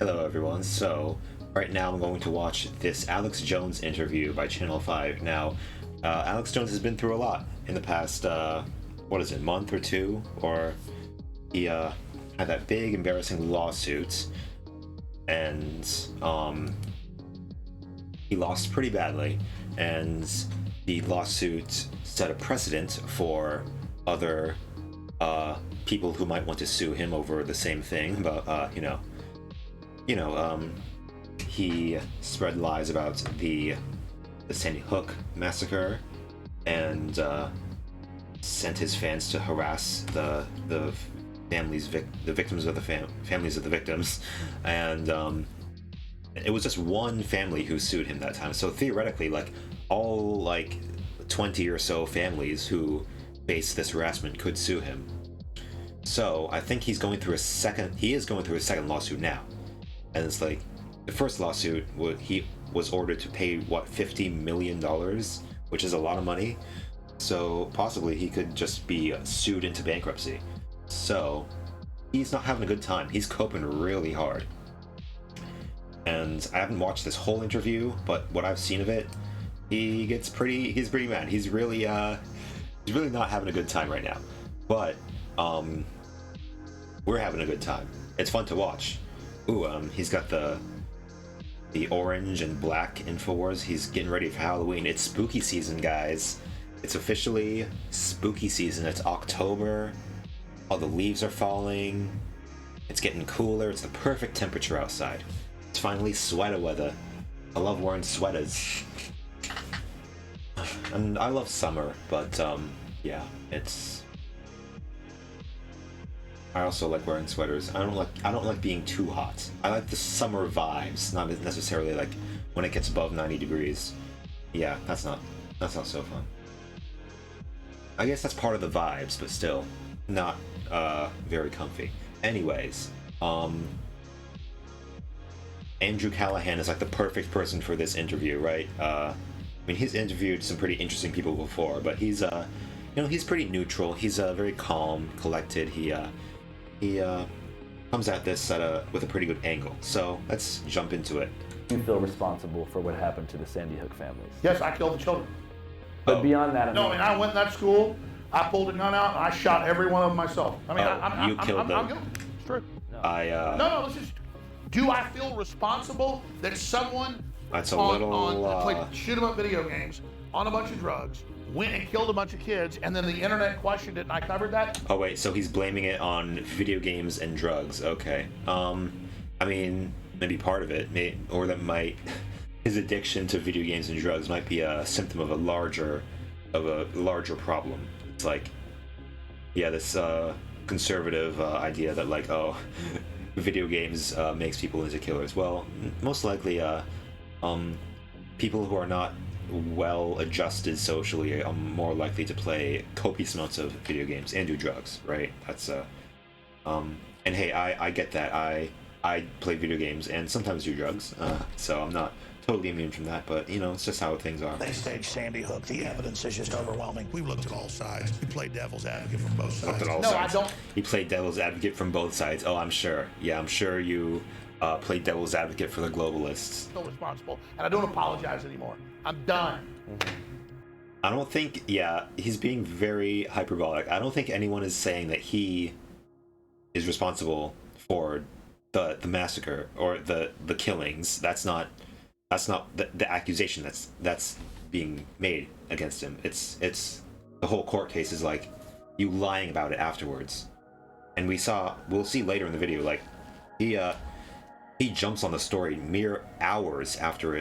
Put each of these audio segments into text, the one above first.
Hello everyone. So, right now I'm going to watch this Alex Jones interview by Channel 5. Now, Alex Jones has been through a lot in the past, month or two? Or he had that big embarrassing lawsuit, and he lost pretty badly, and the lawsuit set a precedent for other people who might want to sue him over the same thing, but he spread lies about the Sandy Hook massacre, and sent his fans to harass the victims of the families of the victims, and it was just one family who sued him that time. So theoretically, all 20 or so families who face this harassment could sue him. So I think he is going through a second lawsuit now. And it's like, the first lawsuit, he was ordered to pay, $50 million, which is a lot of money. So possibly he could just be sued into bankruptcy. So he's not having a good time. He's coping really hard. And I haven't watched this whole interview, but what I've seen of it, he's pretty mad. He's really not having a good time right now. But we're having a good time. It's fun to watch. Ooh, he's got the orange and black Infowars. He's getting ready for Halloween. It's spooky season, guys. It's officially spooky season. It's October. All the leaves are falling. It's getting cooler. It's the perfect temperature outside. It's finally sweater weather. I love wearing sweaters. And I love summer, but yeah, I also like wearing sweaters. I don't like being too hot. I like the summer vibes, not necessarily like when it gets above 90 degrees. Yeah, that's not so fun. I guess that's part of the vibes, but still not very comfy. Anyways, Andrew Callahan is like the perfect person for this interview, right? I mean, he's interviewed some pretty interesting people before, but he's he's pretty neutral. He's very calm, collected. He comes at this with a pretty good angle. So let's jump into it. You feel responsible for what happened to the Sandy Hook families? Yes, I killed the children. But beyond that, I went in that school, I pulled a gun out, and I shot every one of them myself. I mean, I'm guilty. It's true. No. Let's just. Do I feel responsible that someone That's a played shoot 'em up video games on a bunch of drugs, went and killed a bunch of kids, and then the internet questioned it, and I covered that? Oh wait, so he's blaming it on video games and drugs. Okay. I mean, maybe part of it, or his addiction to video games and drugs might be a symptom of a larger problem. It's like, yeah, this conservative idea that video games makes people into killers. Well, most likely, people who are not well adjusted socially are more likely to play copious amounts of video games and do drugs, right? That's and hey, I get that. I play video games and sometimes do drugs, so I'm not totally immune from that, but it's just how things are. They staged Sandy Hook. The evidence is just overwhelming. We've looked at all sides. We played devil's advocate from both sides. I don't. He played devil's advocate from both sides. Oh, I'm sure. Yeah, I'm sure you played devil's advocate for the globalists. I feel responsible, and I don't apologize anymore. I'm done. I don't think, he's being very hyperbolic. I don't think anyone is saying that he is responsible for the massacre or the killings. That's not the accusation that's being made against him. It's the whole court case is like you lying about it afterwards. And we'll see later in the video, he jumps on the story mere hours after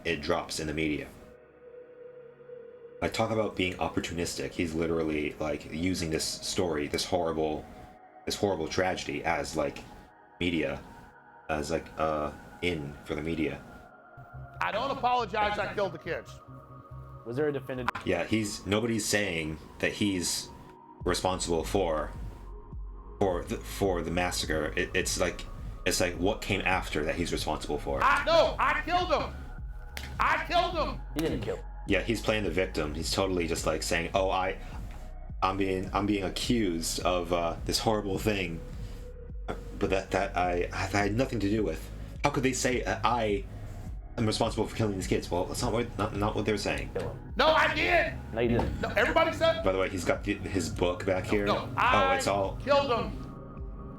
it drops in the media. Talk about being opportunistic. He's literally using this story, this horrible tragedy as media, as in for the media. I don't apologize. I killed the kids. was there a definitive? Yeah, nobody's saying that he's responsible for the massacre. It's like what came after that he's responsible for. I killed him. I killed him. He didn't kill him. Yeah, he's playing the victim. He's totally just saying, "Oh, I'm being accused of this horrible thing." but that I had nothing to do with. How could they say I am responsible for killing these kids? Well, that's not what they're saying. No, I did. No, you didn't. No, everybody said. By the way, he's got his book back here. No, It's all. killed him.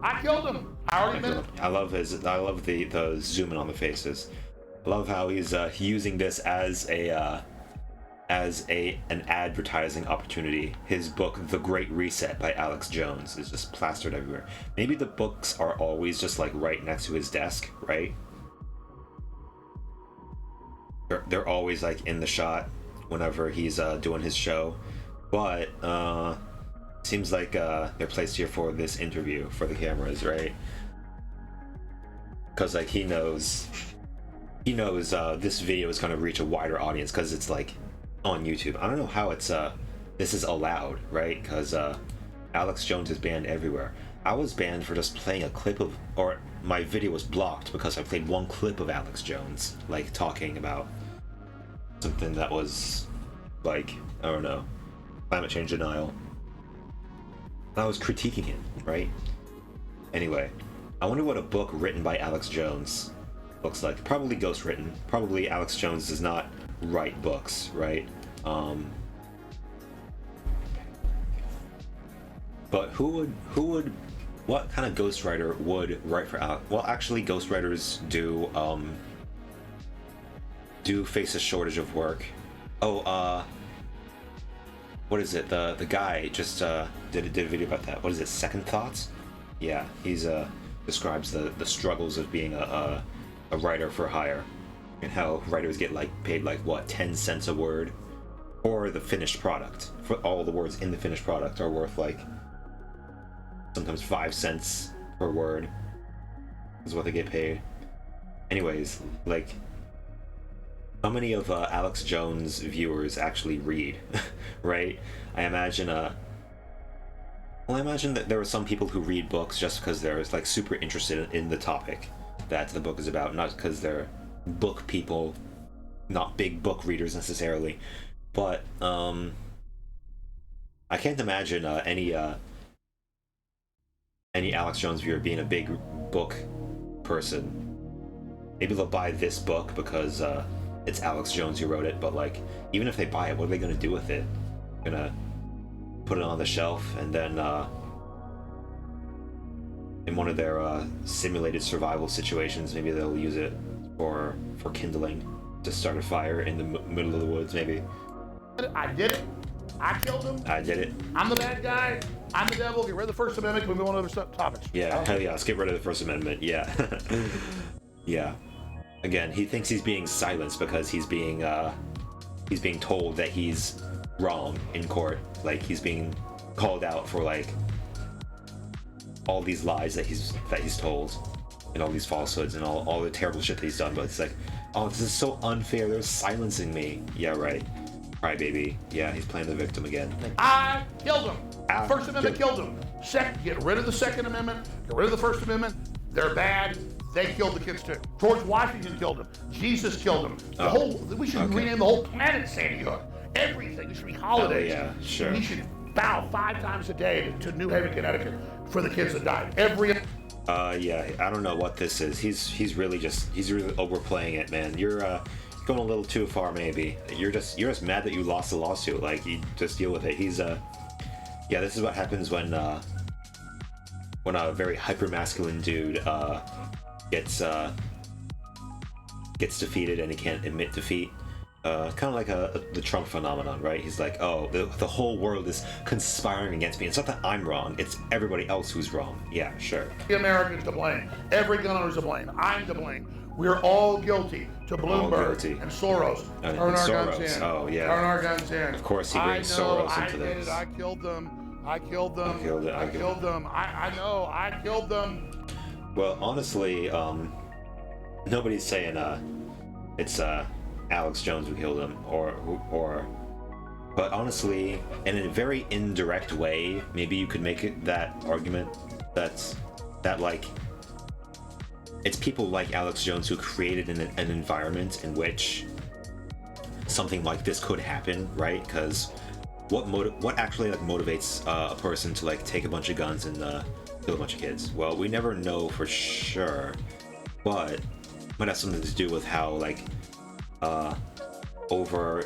I killed him. I already admit it. I love the zoom in on the faces. I love how he's using this as an advertising opportunity. His book, The Great Reset by Alex Jones, is just plastered everywhere. Maybe the books are always just like right next to his desk, right? They're always like in the shot whenever he's doing his show, but seems like they're placed here for this interview for the cameras, right? Because like he knows this video is going to reach a wider audience because it's like on YouTube. I don't know how it's this is allowed, right? Because Alex Jones is banned everywhere. I was banned for just playing a clip of, or my video was blocked because I played one clip of Alex Jones, like talking about something that was like, I don't know, climate change denial. I was critiquing him, right? Anyway, I wonder what a book written by Alex Jones looks like. Probably ghostwritten. Probably Alex Jones does not write books, right? But what kind of ghostwriter would write for Alex? Well, actually, ghostwriters do face a shortage of work. What is it? The guy just did a video about that. What is it? Second Thoughts? Yeah, he's describes the struggles of being a writer for hire, and how writers get like paid like what 10 cents a word for the finished product. For all the words in the finished product are worth like sometimes 5 cents per word is what they get paid. Anyways, like, how many of Alex Jones' viewers actually read, right? I imagine that there are some people who read books just because they're like super interested in the topic that the book is about, not because they're book people, not big book readers necessarily. But I can't imagine any Alex Jones viewer being a big book person. Maybe they'll buy this book because it's Alex Jones who wrote it, but like, even if they buy it, what are they gonna do with it? Gonna put it on the shelf and then in one of their simulated survival situations, maybe they'll use it for kindling to start a fire in the middle of the woods, maybe. I did it. I killed him. I did it. I'm the bad guy. I'm the devil. Get rid of the First Amendment. We move on to other topics. Yeah, hell yeah. Let's get rid of the First Amendment. Yeah. Yeah. Again, he thinks he's being silenced because he's being told that he's wrong in court. Like, he's being called out for like all these lies that he's told, and all these falsehoods and all the terrible shit that he's done. But it's like, oh, this is so unfair. They're silencing me. Yeah, right. Crybaby. Yeah, he's playing the victim again. I killed him. First Amendment killed him. Second, get rid of the Second Amendment. Get rid of the First Amendment. They're bad. They killed the kids too. George Washington killed him. Jesus killed him. We should rename the whole planet Sandy Hook. Everything. It should be holidays. Oh, yeah, sure. We should bow 5 times a day to New Haven, Connecticut for the kids that died. Yeah, I don't know what this is. He's really overplaying it, man. You're going a little too far, maybe. You're just mad that you lost the lawsuit. Like, you just deal with it. Yeah, this is what happens when a very hyper-masculine dude gets defeated and he can't admit defeat. Kind of like the Trump phenomenon, right? He's like, oh, the whole world is conspiring against me. It's not that I'm wrong, it's everybody else who's wrong. Yeah, sure. The Americans to blame. Every gun owner's to blame. I'm to blame. We're all guilty to Bloomberg and Soros. Turn our guns in. Oh, yeah. Turn our guns in. Of course, he brings Soros into this. I killed them. I killed them. I killed them. I know. I killed them. Well, honestly, nobody's saying it's Alex Jones who killed him, but honestly, in a very indirect way, maybe you could make that argument that like it's people like Alex Jones who created an environment in which something like this could happen, right? Because what actually like motivates a person to like take a bunch of guns and killed a bunch of kids. Well, we never know for sure, but might have something to do with how like hyper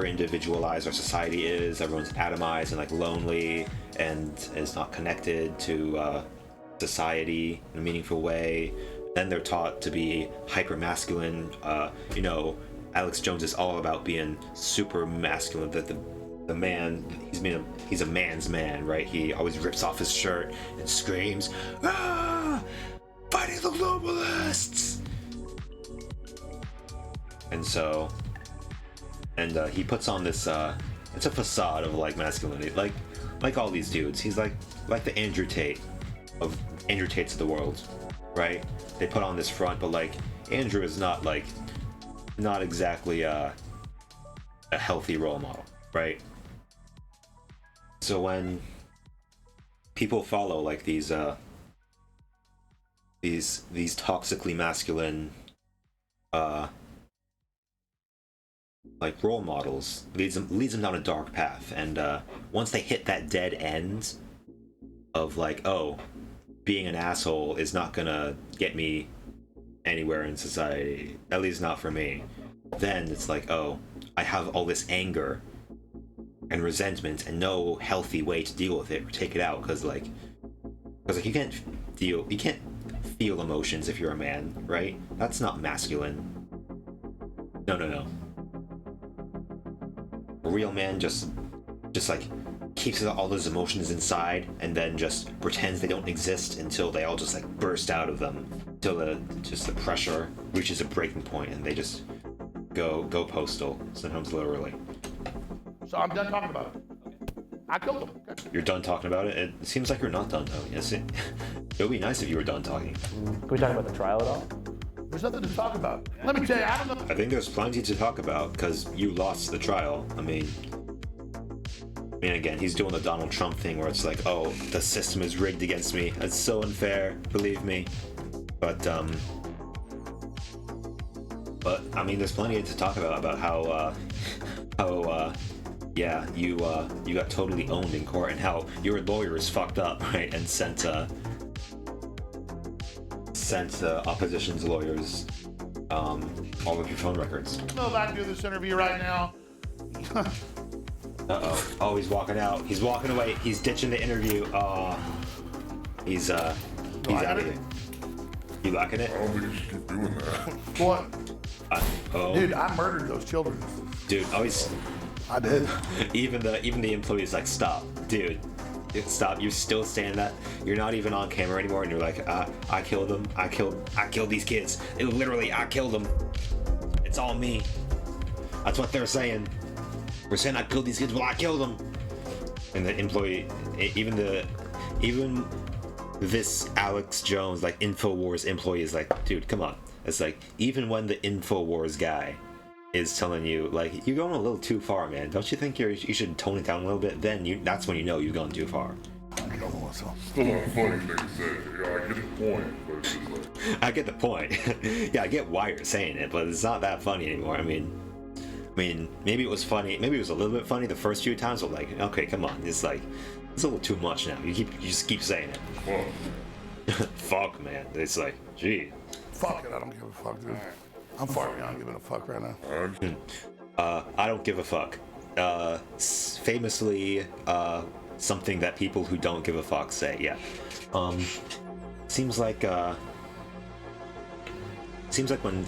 individualized our society is. Everyone's atomized and like lonely and is not connected to society in a meaningful way. Then they're taught to be hyper masculine. You know, Alex Jones is all about being super masculine. That the man, he's a man's man, right? He always rips off his shirt and screams, "Ah, fighting the globalists!" And so, he puts on this. It's a facade of like masculinity, like all these dudes. He's like the Andrew Tates of the world, right? They put on this front, but like Andrew is not exactly a healthy role model, right? So when people follow like these toxically masculine like role models, leads them down a dark path, and once they hit that dead end of like, oh, being an asshole is not gonna get me anywhere in society, at least not for me, then it's like, oh, I have all this anger and resentment and no healthy way to deal with it or take it out, because you can't feel emotions if you're a man, right? That's not masculine. No. A real man just like keeps all those emotions inside and then just pretends they don't exist until they all just like burst out of them, until the pressure reaches a breaking point and they just go postal, sometimes literally. So I'm done talking about it. I killed him. You're done talking about it? It seems like you're not done talking. It would be nice if you were done talking. Can we talk about the trial at all? There's nothing to talk about. Let me tell you, I don't know. I think there's plenty to talk about because you lost the trial. I mean, again, he's doing the Donald Trump thing where it's like, oh, the system is rigged against me. It's so unfair, believe me. But I mean, there's plenty to talk about how you got totally owned in court and how your lawyer is fucked up, right? And sent opposition's lawyers all of your phone records. No, if I can do this interview right now. Uh-oh. Oh, he's walking out. He's walking away. He's ditching the interview. He's out of here. You liking it? I don't think you should keep doing that. What? Dude, I murdered those children. Dude, always. I did. Even the employees like, stop, dude. Stop. You're still saying that. You're not even on camera anymore, and you're like, I killed them. I killed these kids. Literally, I killed them. It's all me. That's what they're saying. We're saying I killed these kids. Well, I killed them. And the employee, even this Alex Jones, like InfoWars employee, is like, dude, come on. It's like, even when the InfoWars guy is telling you, like, you're going a little too far, man. Don't you think you should tone it down a little bit? Then that's when you know you've gone too far. Still not a funny thing to say. Yeah, I get the point, but it's just like... I get the point. Yeah, I get why you're saying it, but it's not that funny anymore. I mean, maybe it was funny. Maybe it was a little bit funny the first few times, but like, okay, come on. It's like, it's a little too much now. You just keep saying it. Fuck. Fuck, man. It's like, gee. Fuck it, I don't give a fuck, dude. I'm far beyond giving a fuck right now. I don't give a fuck. Famously, something that people who don't give a fuck say. Yeah. Seems like when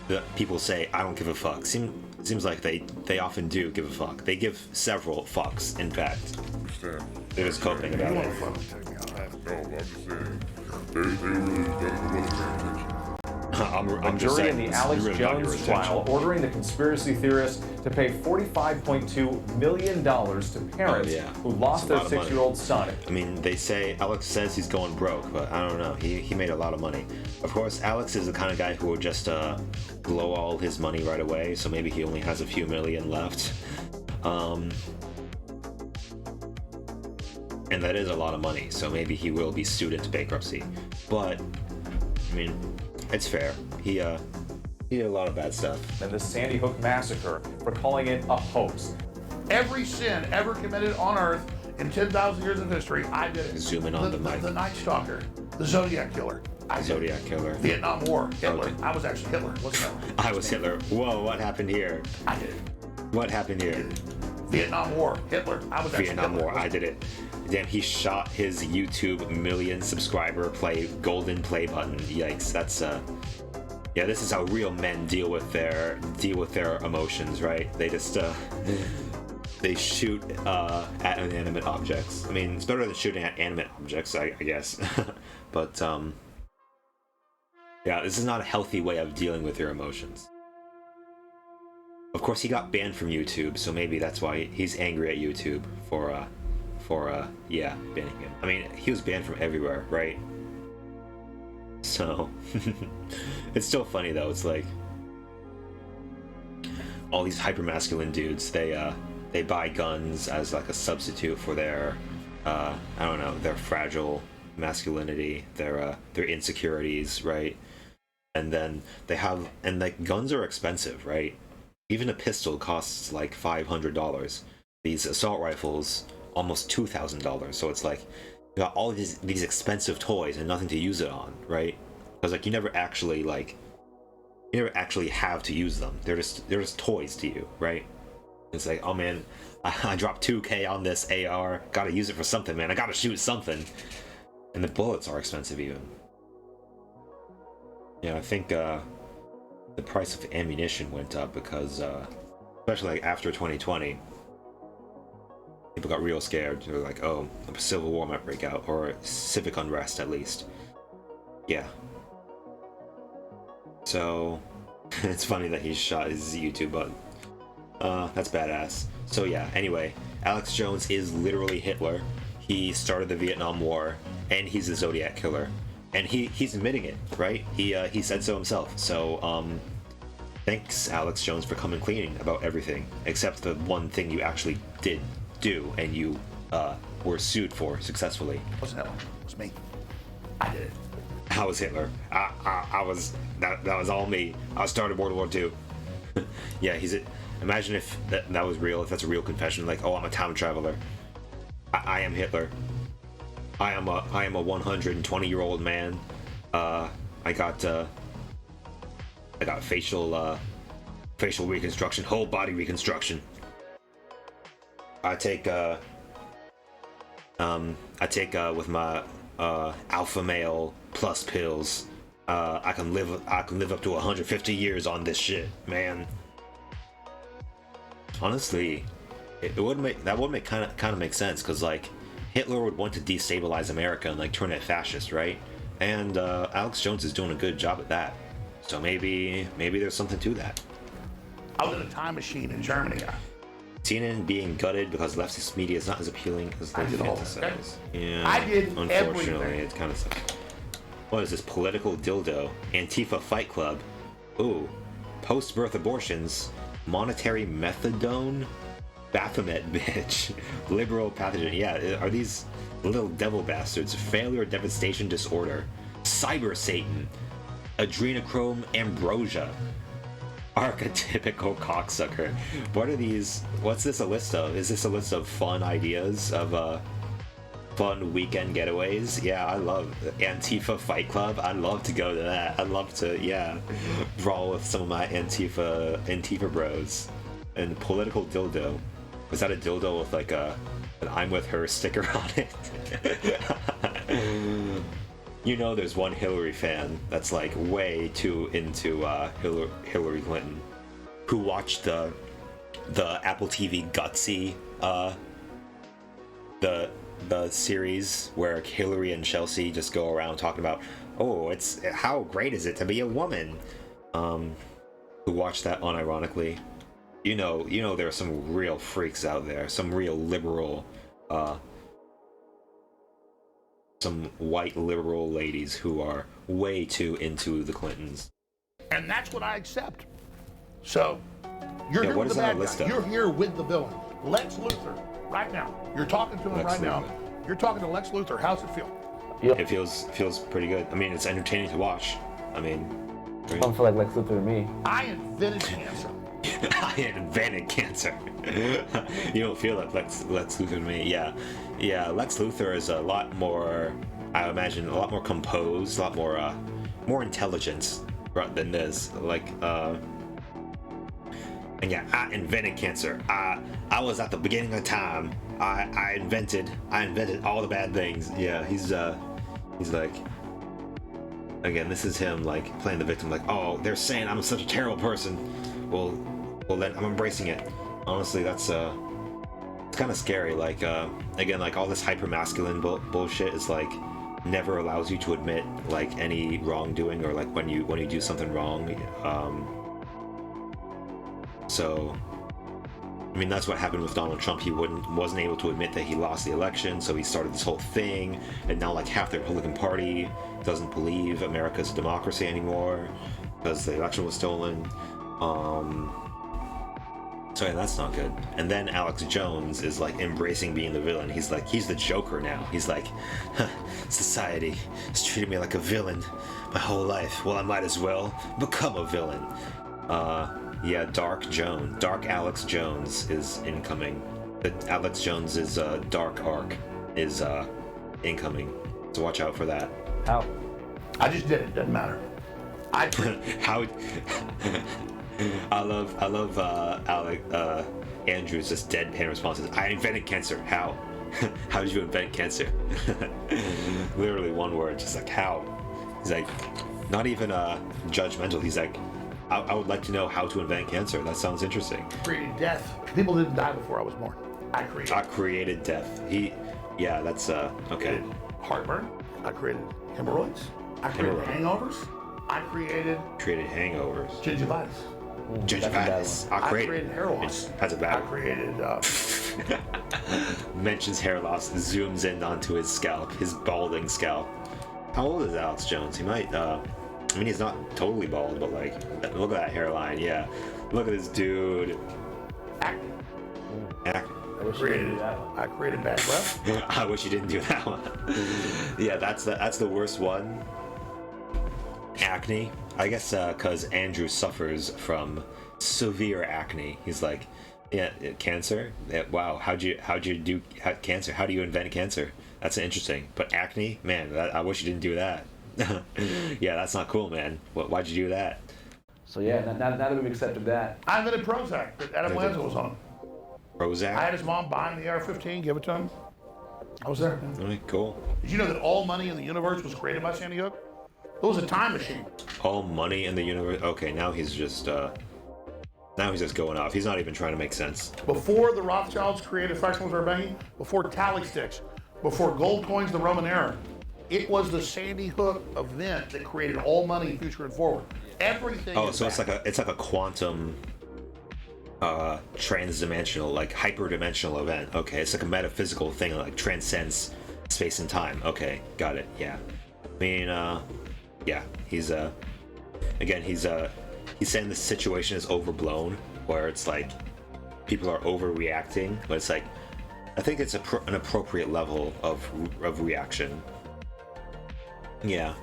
the people say I don't give a fuck, seems like they often do give a fuck. They give several fucks, in fact. They're just coping about it. Fucking take me out. No, I'm just saying, they really wasn't paying attention. I'm just jury saying, in the Alex really not your Jones attention. trial ordering the conspiracy theorists to pay $45.2 million to parents who lost their 6-year-old son. I mean, they say Alex says he's going broke, but I don't know. He made a lot of money. Of course, Alex is the kind of guy who will just blow all his money right away, so maybe he only has a few million left. And that is a lot of money, so maybe he will be sued into bankruptcy. But, I mean, it's fair. He did a lot of bad stuff. And the Sandy Hook massacre for calling it a hoax. Every sin ever committed on earth in 10,000 years of history, I did it. Zoom in on the mic. The Night Stalker, the Zodiac Killer. Zodiac Killer. Vietnam War, Hitler. Okay. I was actually Hitler, wasn't I? I was Hitler. Whoa, what happened here? I did it. What happened here? Vietnam War, Hitler. I was actually Vietnam Hitler. War, I did it. Damn, he shot his YouTube million subscriber golden play button. Yikes, that's yeah, this is how real men deal with their emotions, right? They just they shoot at inanimate objects. I mean, it's better than shooting at animate objects, I guess. But yeah, this is not a healthy way of dealing with your emotions. Of course, he got banned from YouTube, so maybe that's why he's angry at YouTube for yeah, banning him. I mean, he was banned from everywhere, right? So it's still funny though. It's like all these hypermasculine dudes, they buy guns as like a substitute for their I don't know, their fragile masculinity, their insecurities, right? And then like guns are expensive, right? Even a pistol costs like $500. These assault rifles almost $2,000. So it's like you got all of these expensive toys and nothing to use it on, right? Because like you never actually have to use them. They're just toys to you, right? It's like, oh man, I dropped $2,000 on this AR. Gotta use it for something, man. I gotta shoot something. And the bullets are expensive even. Yeah, I think the price of ammunition went up because, especially like after 2020, people got real scared. They were like, oh, a civil war might break out, or civic unrest at least. Yeah. So, it's funny that he shot his YouTube button. That's badass. So yeah, anyway, Alex Jones is literally Hitler. He started the Vietnam War, and he's a Zodiac Killer. And he's admitting it, right? He said so himself. So, thanks, Alex Jones, for coming clean about everything, except the one thing you actually did do, and you were sued for successfully. It wasn't Hitler. It was me. I did it. I was Hitler. I was that was all me. I started World War II. Yeah, imagine if that was real. If that's a real confession, like, oh, I'm a time traveler. I am Hitler. I am a 120-year-old man. I got facial reconstruction, whole body reconstruction. I take with my alpha male plus pills. I can live up to 150 years on this shit, man. Honestly, that would make kind of make sense, because like Hitler would want to destabilize America and like turn it fascist, right? And Alex Jones is doing a good job at that. So maybe there's something to that. I was in a time machine in Germany. CNN being gutted because leftist media is not as appealing as they fantasize. Yeah, I did unfortunately, everything. It kind of sucks. What is this? Political dildo, Antifa Fight Club. Ooh, post-birth abortions, monetary methadone, Baphomet bitch, liberal pathogen. Yeah, are these little devil bastards? Failure devastation disorder, cyber Satan, adrenochrome ambrosia, archetypical cocksucker. What are these? What's this a list of? Is this a list of fun ideas of fun weekend getaways? Yeah, I love Antifa Fight Club. I'd love to go to that. I'd love to, yeah, brawl with some of my Antifa bros. And political dildo. Was that a dildo with like an I'm with her sticker on it? You know, there's one Hillary fan that's like way too into Hillary Clinton, who watched the Apple TV Gutsy the series where Hillary and Chelsea just go around talking about, oh, it's how great is it to be a woman. Who watched that unironically. You know there are some real freaks out there, some real liberal, some white liberal ladies who are way too into the Clintons. And that's what I accept. So, you're here what with is the that bad list guy. of? You're here with the villain, Lex Luthor, right now. You're talking to him Lex right Luthor. now. You're talking to Lex Luthor. How's it feel? It feels pretty good. I mean, it's entertaining to watch. I mean, Don't feel like Lex Luthor to me. I invented cancer. I invented cancer. You don't feel like Lex Luthor to me. Yeah. Lex Luthor is a lot more, I imagine, a lot more composed, a lot more intelligent than this. Like, and yeah, I invented cancer. I was at the beginning of time. I invented all the bad things. Yeah, he's like, again, this is him like playing the victim. Like, oh, they're saying I'm such a terrible person. Well, then I'm embracing it. Honestly, that's it's kind of scary. Like, again, like all this hyper masculine bullshit is like never allows you to admit like any wrongdoing or like when you do something wrong. So, I mean, that's what happened with Donald Trump. He wasn't able to admit that he lost the election, so he started this whole thing, and now like half the Republican Party doesn't believe America's a democracy anymore because the election was stolen. So yeah, that's not good. And then Alex Jones is like embracing being the villain. He's the Joker now. He's like, society has treated me like a villain my whole life. Well, I might as well become a villain. Yeah, Dark Alex Jones is incoming. The Alex Jones's dark arc is incoming. So watch out for that. How? I just did it. Doesn't matter. How? I love Andrew's just deadpan responses. I invented cancer. How? How did you invent cancer? Literally one word, just like how. He's like, not even judgmental. He's like, I would like to know how to invent cancer. That sounds interesting. Created death. People didn't die before I was born. I created death. Yeah, that's okay. Created heartburn. I created hemorrhoids. I created hangovers. I created hangovers. Gingivitis. Gingivitis. I created hair loss. That's a bad. I created. Mentions hair loss. Zooms in onto his scalp, his balding scalp. How old is Alex Jones? He might. I mean, he's not totally bald, but like, look at that hairline. Yeah, look at this dude. Acne. I created bad breath. I wish you didn't do that one. Yeah, that's the worst one. Acne. I guess because Andrew suffers from severe acne. He's like, yeah, cancer. Yeah, wow, how'd you do cancer? How do you invent cancer? That's interesting. But acne, man, I wish you didn't do that. Yeah, that's not cool, man. Why'd you do that? So yeah, now that we've accepted that, I invented Prozac that Adam Lanza was on. Prozac? I had his mom buy him the AR-15, give it to him. I was there. Okay, cool. Did you know that all money in the universe was created by Sandy Hook? It was a time machine. All money in the universe? Okay, now he's just going off. He's not even trying to make sense. Before the Rothschilds created fractional reserve banking, before tally sticks, before gold coins, the Roman era, it was the Sandy Hook event that created all money, future and forward. Everything. Oh, so it's like a quantum, transdimensional, like hyperdimensional event. Okay, it's like a metaphysical thing that like transcends space and time. Okay, got it. Yeah, I mean, yeah, he's saying the situation is overblown, where it's like people are overreacting, but it's like I think it's an appropriate level of reaction. Yeah.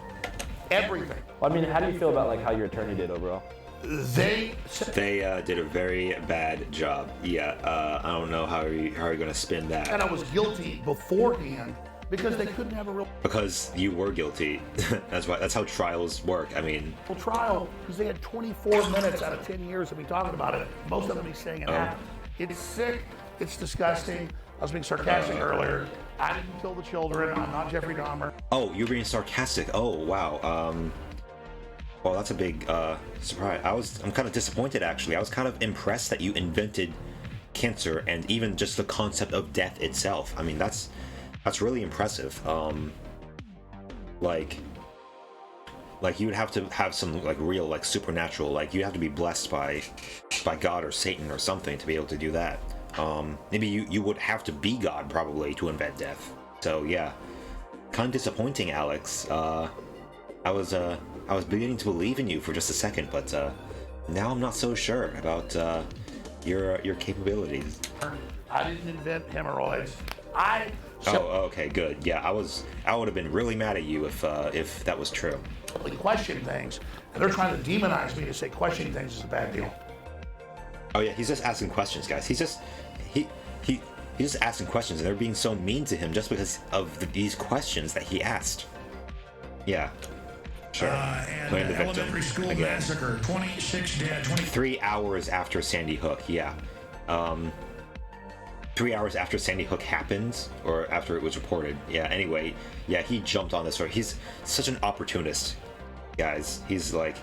Everything. Well, I mean, how do you feel about like how your attorney did overall? They did a very bad job. Yeah. I don't know how are you going to spin that. And I was guilty beforehand because they couldn't have a real. Because you were guilty. That's how trials work. I mean. Trial because they had 24 minutes out of 10 years of me talking about it. Most of them me saying it happened. It's sick. It's disgusting. I was being sarcastic earlier. I didn't kill the children. I'm not Jeffrey Dahmer. Oh, you're being sarcastic. Oh, wow. Well, that's a big surprise. I'm kind of disappointed, actually. I was kind of impressed that you invented cancer and even just the concept of death itself. I mean, that's really impressive. Like you would have to have some like real like supernatural, like you have to be blessed by God or Satan or something to be able to do that. Maybe you would have to be God probably to invent death. So yeah, kind of disappointing, Alex. I was beginning to believe in you for just a second, but now I'm not so sure about your capabilities. I didn't invent hemorrhoids. Oh, okay, good. Yeah, I would have been really mad at you if that was true. Question things, and they're trying to demonize me to say questioning things is a bad deal. Oh yeah, he's just asking questions, guys. He's just he's just asking questions, and they're being so mean to him just because of these questions that he asked. Yeah. Sure. And Playing the victim elementary school again. massacre, 26 dead, 3 hours after Sandy Hook, yeah. 3 hours after Sandy Hook happened, or after it was reported. Yeah, anyway, yeah, he jumped on this story. He's such an opportunist, guys. He's like...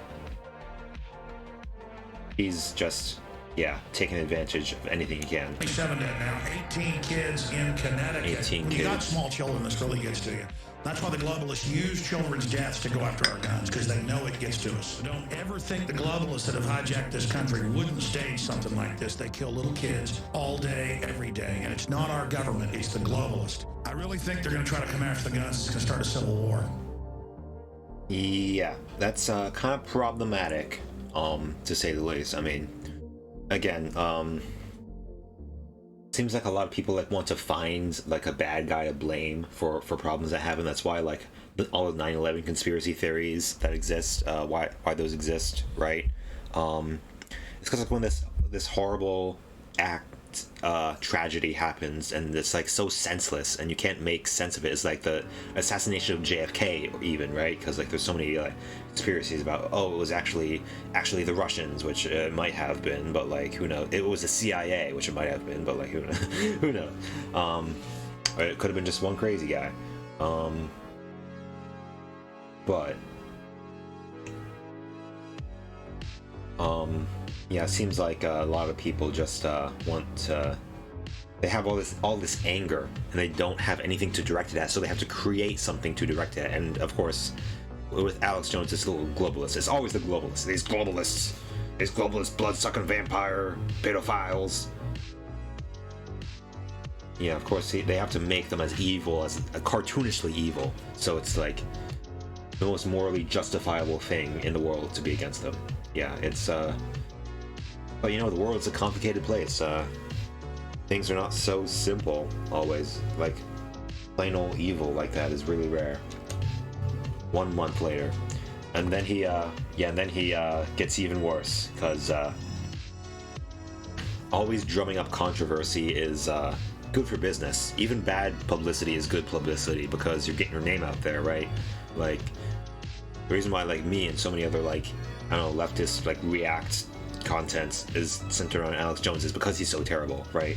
He's just, yeah, taking advantage of anything he can. 27 dead now, 18 kids in Connecticut. 18 When you got kids. small children, this really gets to you. That's why the globalists use children's deaths to go after our guns, because they know it gets to us. Don't ever think the globalists that have hijacked this country wouldn't stage something like this. They kill little kids all day, every day. And it's not our government, it's the globalist. I really think they're going to try to come after the guns. It's going to start a civil war. Yeah, that's kind of problematic, to say the least. I mean, again, seems like a lot of people like want to find like a bad guy to blame for problems that happen. That's why like all the 9/11 conspiracy theories that exist, why those exist, right? It's because like when this horrible tragedy happens, and it's like so senseless, and you can't make sense of it. It's like the assassination of JFK, even, right? Because like there's so many conspiracies about, oh, it was actually the Russians, which it might have been, but like who knows? It was the CIA, which it might have been, but like who knows? Who knows? Or it could have been just one crazy guy. But yeah, it seems like a lot of people just want to. They have all this anger, and they don't have anything to direct it at, so they have to create something to direct it at. And of course, with Alex Jones, it's a little globalist. It's always the globalists. These globalists, blood-sucking vampire pedophiles. Yeah, of course, they have to make them as evil, as cartoonishly evil. So it's like the most morally justifiable thing in the world to be against them. Yeah, it's but you know, the world's a complicated place. Things are not so simple always. Like plain old evil like that is really rare. 1 month later, and then he gets even worse, because always drumming up controversy is good for business. Even bad publicity is good publicity, because you're getting your name out there, right? Like the reason why like me and so many other like, I don't know, leftist like React content is centered on Alex Jones is because he's so terrible, right?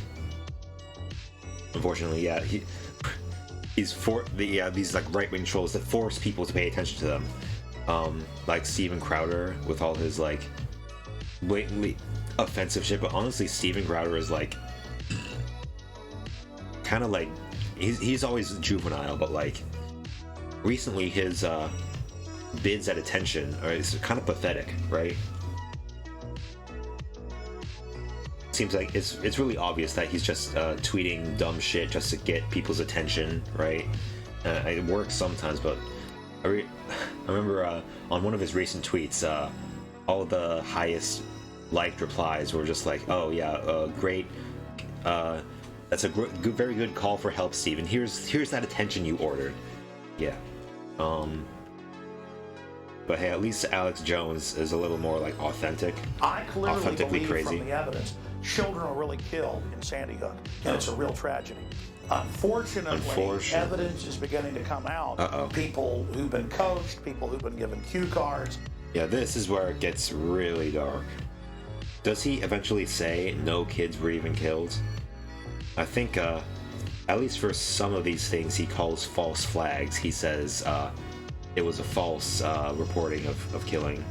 Unfortunately, yeah, he's for these like right-wing trolls that force people to pay attention to them, like Steven Crowder with all his like blatantly offensive shit. But honestly, Steven Crowder is like kind of like he's always juvenile, but like recently his bids at attention are kind of pathetic, right? Seems like it's really obvious that he's just tweeting dumb shit just to get people's attention, right? It works sometimes, but I remember on one of his recent tweets, all the highest liked replies were just like, "Oh yeah, great, that's a very good call for help, Steven. Here's that attention you ordered." Yeah. But hey, at least Alex Jones is a little more like authentic. I clearly authentically believe crazy. from the evidence, children are really killed in Sandy Hook, and it's a real tragedy. Unfortunately, evidence is beginning to come out. People who've been coached, people who've been given cue cards. Yeah, this is where it gets really dark. Does he eventually say no kids were even killed? I think, at least for some of these things he calls false flags. He says it was a false reporting of killing.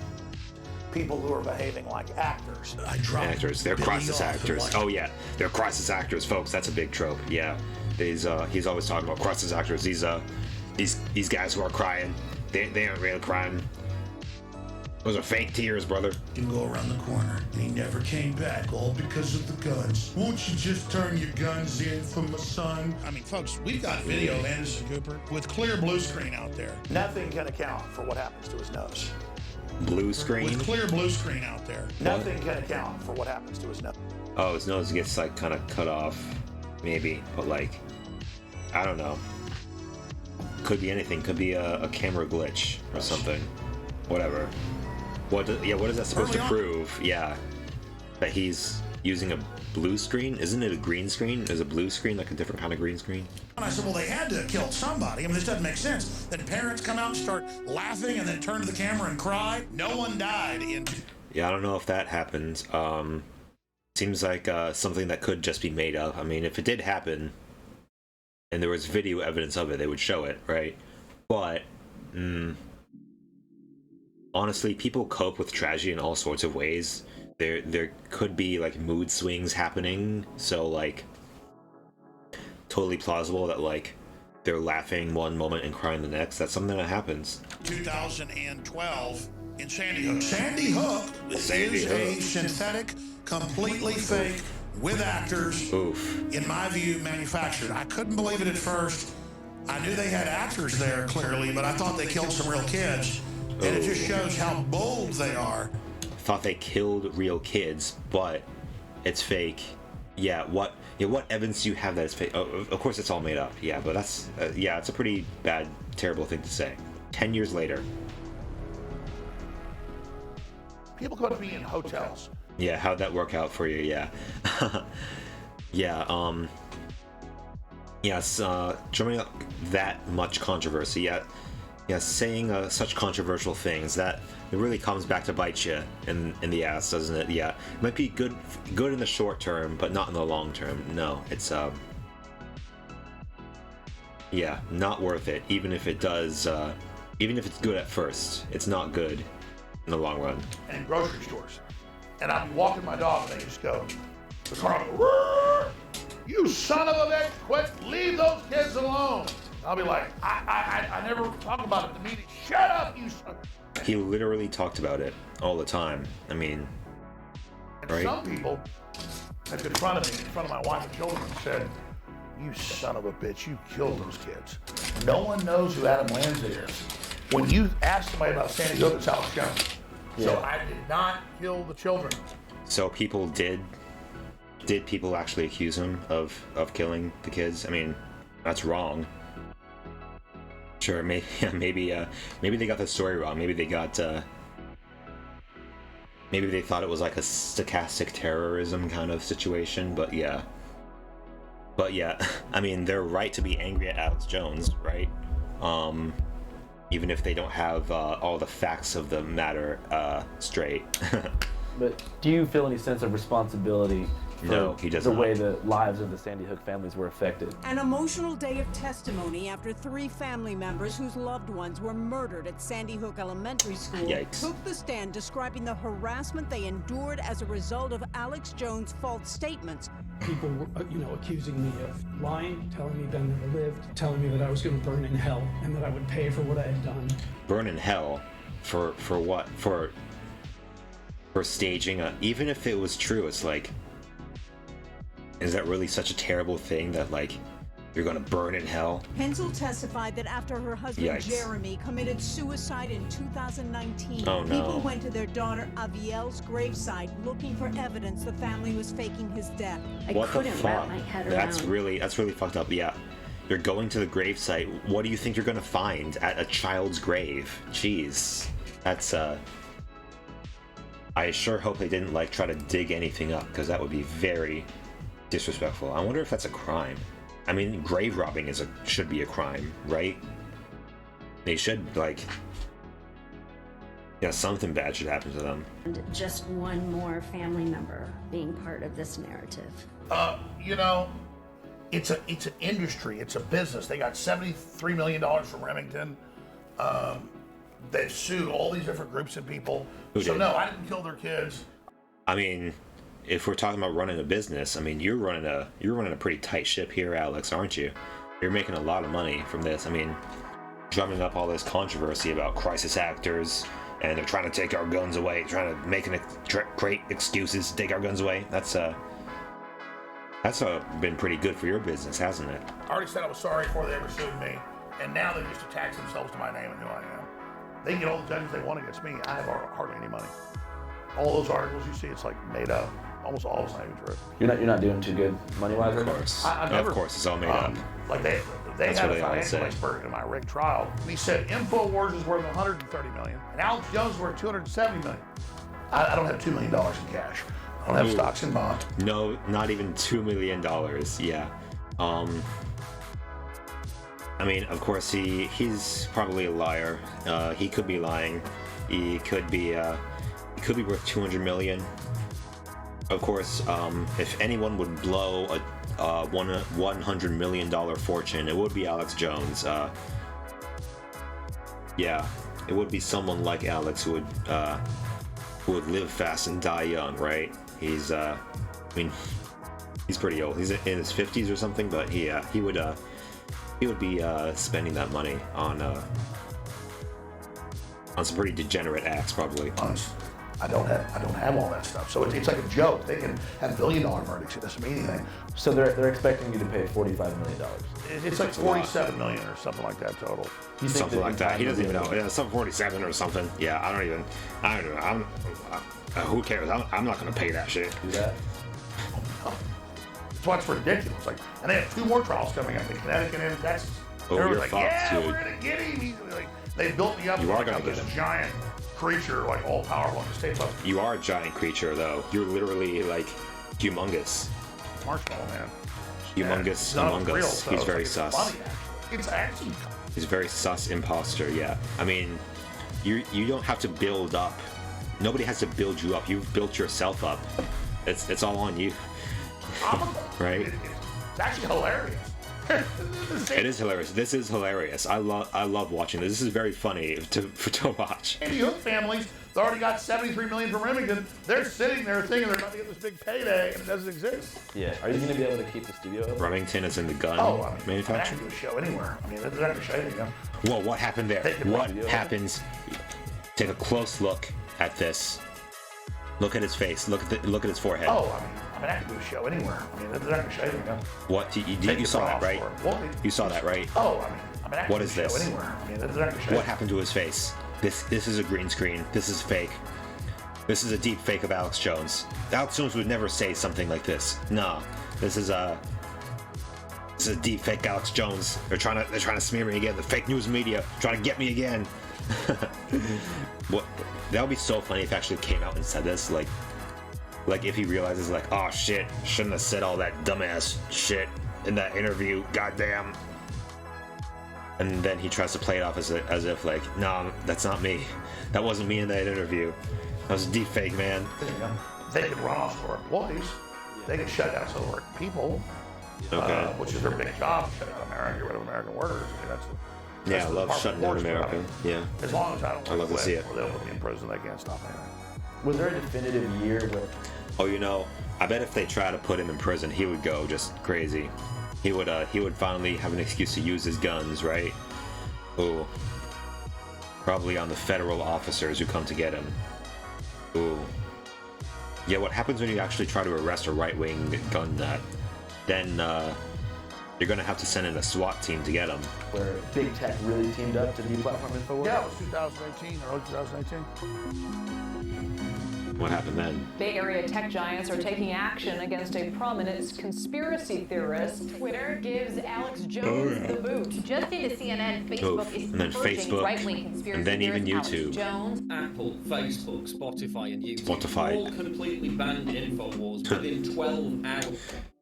People who are behaving like actors. Actors. They're crisis actors. Oh yeah, they're crisis actors, folks. That's a big trope. Yeah, he's always talking about crisis actors. These guys who are crying, they aren't really crying. Those are fake tears, brother. You can go around the corner. He never came back, all because of the guns. Won't you just turn your guns in for my son? I mean, folks, we've got video of Anderson Cooper with clear blue screen out there. Nothing can account for what happens to his nose. Blue screen? With clear blue screen out there. Nothing can account for what happens to his nose. Oh, his nose gets like kind of cut off, maybe, but like, I don't know. Could be anything. Could be a camera glitch or something. Whatever. What is that supposed to prove? Yeah, that he's using a blue screen. Isn't it a green screen? Is a blue screen like a different kind of green screen? And I said, well, they had to have killed somebody. I mean, this doesn't make sense. Then parents come out and start laughing and then turn to the camera and cry. No one died in... Yeah, I don't know if that happened. Seems like something that could just be made up. I mean, if it did happen and there was video evidence of it, they would show it, right? But honestly, people cope with tragedy in all sorts of ways. There could be like mood swings happening, so like totally plausible that like they're laughing one moment and crying the next. That's something that happens. 2012 in Sandy Hook. Sandy Hook is a synthetic, completely fake, with actors, in my view, manufactured. I couldn't believe it at first. I knew they had actors there, clearly, but I thought they killed some real kids. And it just shows how bold they are. Thought they killed real kids, but it's fake. Yeah, what evidence do you have that it's fake? Oh, of course it's all made up. Yeah, but that's, it's a pretty bad, terrible thing to say. 10 years later. People come to me in hotels. Yeah, how'd that work out for you? Yeah. Drumming up that much controversy. Yeah, saying such controversial things, that it really comes back to bite you in the ass, doesn't it? Yeah, it might be good in the short term, but not in the long term. No, it's not worth it. Even if it does, even if it's good at first, it's not good in the long run. And in grocery stores, and I'm walking my dog, and they just go, the car will go, you son of a bitch, quit, leave those kids alone. I'll be like, I never talk about it at the meeting. Shut up, you son. He literally talked about it all the time. I mean, right? Some people have confronted me in front of my wife and children and said, you son of a bitch, you killed those kids. No one knows who Adam Lanza is. When you ask somebody about Sandy Hook, it's Alex Jones. Yeah. So I did not kill the children. So people did people actually accuse him of killing the kids? I mean, that's wrong. Sure, maybe they got the story wrong. Maybe they thought it was like a stochastic terrorism kind of situation. But yeah, I mean, they're right to be angry at Alex Jones, right? Even if they don't have all the facts of the matter straight. But do you feel any sense of responsibility No, he doesn't. The way the lives of the Sandy Hook families were affected. An emotional day of testimony after 3 family members whose loved ones were murdered at Sandy Hook Elementary School took the stand describing the harassment they endured as a result of Alex Jones' false statements. People were, accusing me of lying, telling me Ben never lived, telling me that I was going to burn in hell and that I would pay for what I had done. Burn in hell? For what? For staging a... Even if it was true, it's like... Is that really such a terrible thing that, like, you're gonna burn in hell? Hensel testified that after her husband Jeremy committed suicide in 2019, people went to their daughter Avielle's gravesite looking for evidence the family was faking his death. What the fuck? That's really fucked up. Yeah, you're going to the gravesite. What do you think you're gonna find at a child's grave? Jeez, that's I sure hope they didn't like try to dig anything up, because that would be very disrespectful. I wonder if that's a crime. I mean, grave robbing should be a crime, right? They should, like... Yeah, something bad should happen to them. And just one more family member being part of this narrative. It's an industry, it's a business. They got $73 million from Remington. They sued all these different groups and people. No, I didn't kill their kids. I mean... If we're talking about running a business, I mean, you're running a pretty tight ship here, Alex, aren't you? You're making a lot of money from this. I mean, drumming up all this controversy about crisis actors, and they're trying to take our guns away, trying to make great excuses to take our guns away. That's been pretty good for your business, hasn't it? I already said I was sorry before they ever sued me, and now they just attach themselves to my name and who I am. They can get all the judges they want against me. I have hardly any money. All those articles you see, it's like made up. Almost all is not even true. You're not doing too good money-wise, of course. Of course, it's all made up. Like they had a financial expert in my rig trial. And he said InfoWars is worth $130 million, and Alex Jones is worth $270 million. I don't have $2 million in cash. don't have stocks and bonds. No, not even $2 million. Yeah. I mean, of course, he's probably a liar. He could be lying. He could be worth 200 million. Of course, if anyone would blow a $100 million fortune, it would be Alex Jones. Yeah, it would be someone like Alex who would live fast and die young, right? He's, I mean, he's pretty old. He's in his 50s or something, but he would be spending that money on some pretty degenerate acts, probably. I don't have all that stuff, so it's like a joke. They can have $1 billion verdicts. It doesn't mean anything. So they're expecting you to pay $45 million. It's like 47 million or something like that total. Something like that. He doesn't even know. Yeah, some 47 or something. Yeah, I don't know. Who cares? I'm not gonna pay that shit. Do that. That's what's ridiculous. Like, and they have 2 more trials coming up in Connecticut and Texas. Oh, They're you're like, fucked, yeah, dude. we're gonna get him. He's like, they built me up You are like gonna get this him. giant creature, like all powerful in the States. You are a giant creature, though. You're literally like humongous. Marshmallow Man. Humongous among us. Real, so He's very it's sus. Funny, it's actually. He's a very sus imposter. Yeah. I mean, you don't have to build up. Nobody has to build you up. You've built yourself up. It's all on you. Right? It's actually hilarious. It is hilarious. This is hilarious. I love watching this. This is very funny to watch. And the Hook families, they already got $73 million from Remington. They're sitting there thinking they're going to get this big payday, and it doesn't exist. Yeah. Are you going to be able to keep the studio open? Remington is in the gun manufacturer. I can do a show anywhere. I mean, they're not going to show anything. Whoa, what happened there? What happens? Take a close look at this. Look at his face. Look at his forehead. Oh, I mean, I can do a show anywhere. I mean, they're not going to show anything. What? You saw that, right? You saw that, right? Oh, I mean, I can what do is a show this? anywhere. I mean, they're not going to show What happened to his face? This is a green screen. This is fake. This is a deep fake of Alex Jones. Alex Jones would never say something like this. No, this is a deep fake Alex Jones. They're trying to smear me again. The fake news media trying to get me again. What? That would be so funny if he actually came out and said this. Like if he realizes, like, oh shit, shouldn't have said all that dumbass shit in that interview. Goddamn. And then he tries to play it off as if like, no, that's not me. That wasn't me in that interview. That was a deep fake, man. They could run off for employees. They could shut down some of our people. Okay. Which is their big job, shut down America, get rid of American workers. I mean, I love shutting down America. Yeah. As long as I don't I love to see it. or they'll put me in prison, they can't stop anything. Was there a definitive year where... Oh, I bet if they try to put him in prison, he would go just crazy. He would finally have an excuse to use his guns, right? Ooh. Probably on the federal officers who come to get him. Ooh. Yeah, what happens when you actually try to arrest a right-wing gun nut? Then, you're gonna have to send in a SWAT team to get him. Where big tech really teamed up to deplatform InfoWars? Yeah, it was 2018, early 2018. What happened then? Bay Area tech giants are taking action against a prominent conspiracy theorist. Twitter gives Alex Jones the boot. Just into CNN, Facebook is and then Facebook, right-wing conspiracy and then even theorist YouTube. Alex Jones. Apple, Facebook, Spotify, and YouTube Spotify. all completely banned InfoWars within 12 hours.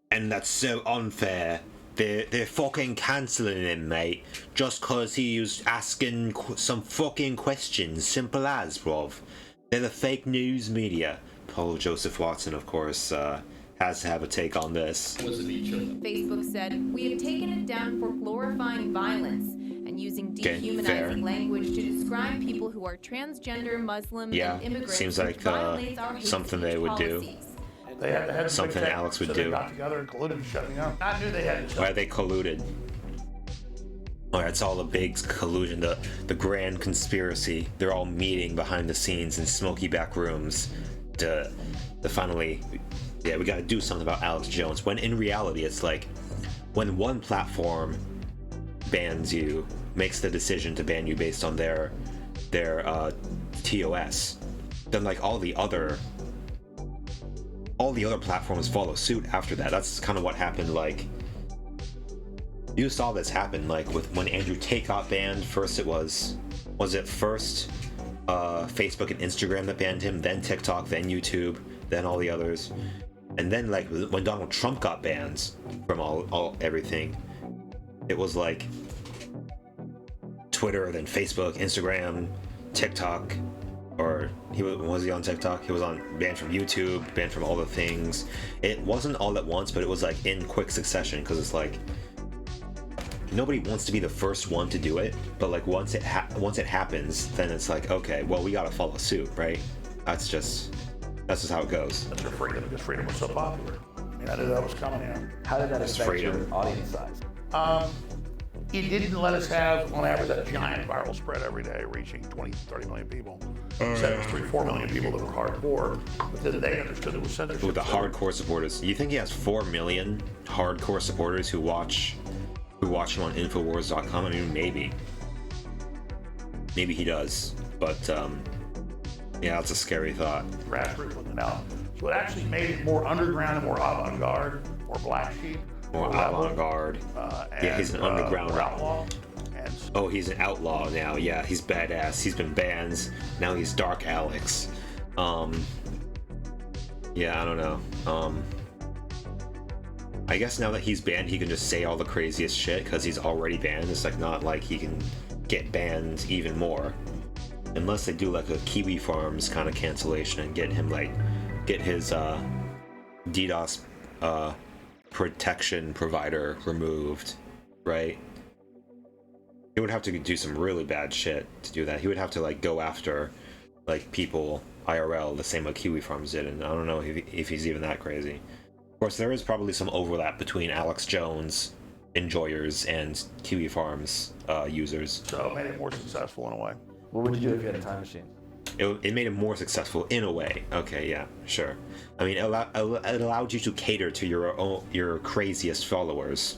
And that's so unfair. They're fucking cancelling him, mate, just cause he was asking some fucking questions. Simple as, bruv. They're the fake news media. Paul Joseph Watson, of course, has to have a take on this. Facebook said, "We have taken it down for glorifying violence and using dehumanizing language to describe people who are transgender, Muslim, and immigrants." Seems like something they would do. They had something Alex would so do. They got together and colluded to shut me down. I knew they had to. Why they colluded? Alright, it's all a big collusion, the grand conspiracy. They're all meeting behind the scenes in smoky back rooms to finally, we gotta do something about Alex Jones. When in reality, it's like, when one platform bans you, makes the decision to ban you based on their TOS, then like all the other platforms follow suit after that. That's kind of what happened, like, you saw this happen, like, with when Andrew Tate got banned. First it was it first Facebook and Instagram that banned him, then TikTok, then YouTube, then all the others. And then like when Donald Trump got banned from all everything, it was like Twitter, then Facebook, Instagram, TikTok, or was he on TikTok? He was banned from YouTube, banned from all the things. It wasn't all at once, but it was like in quick succession, because it's like nobody wants to be the first one to do it, but like once it happens, then it's like, okay, well, we gotta follow suit, right? That's just how it goes. That's your freedom, because freedom was so popular. I mean, I knew that was coming in. How did that affect your audience size? It didn't let us have, on average, that giant viral spread every day, reaching 20, 30 million people. Said it was 3, 4 million people that were hardcore, but then they understood it was censorship. With the hardcore supporters, you think he has 4 million hardcore supporters who watch him on Infowars.com? I mean, maybe he does, but yeah, it's a scary thought. Grassroots looking out. So it actually made it more underground and more avant-garde, more black sheep. More avant-garde. Yeah, he's an underground outlaw. Oh, he's an outlaw now. Yeah, he's badass. He's been banned. Now he's Dark Alex. Yeah, I don't know. I guess now that he's banned, he can just say all the craziest shit because he's already banned. It's like not like he can get banned even more, unless they do like a Kiwi Farms kind of cancellation and get his DDoS protection provider removed, right? He would have to do some really bad shit to do that. He would have to like go after like people IRL the same way Kiwi Farms did, and I don't know if he's even that crazy. Of course, there is probably some overlap between Alex Jones enjoyers and Kiwi Farms users. So it made it more successful in a way. What would you do if you had a time machine? It made it more successful in a way. Okay, yeah, sure. I mean, it allowed you to cater to your craziest followers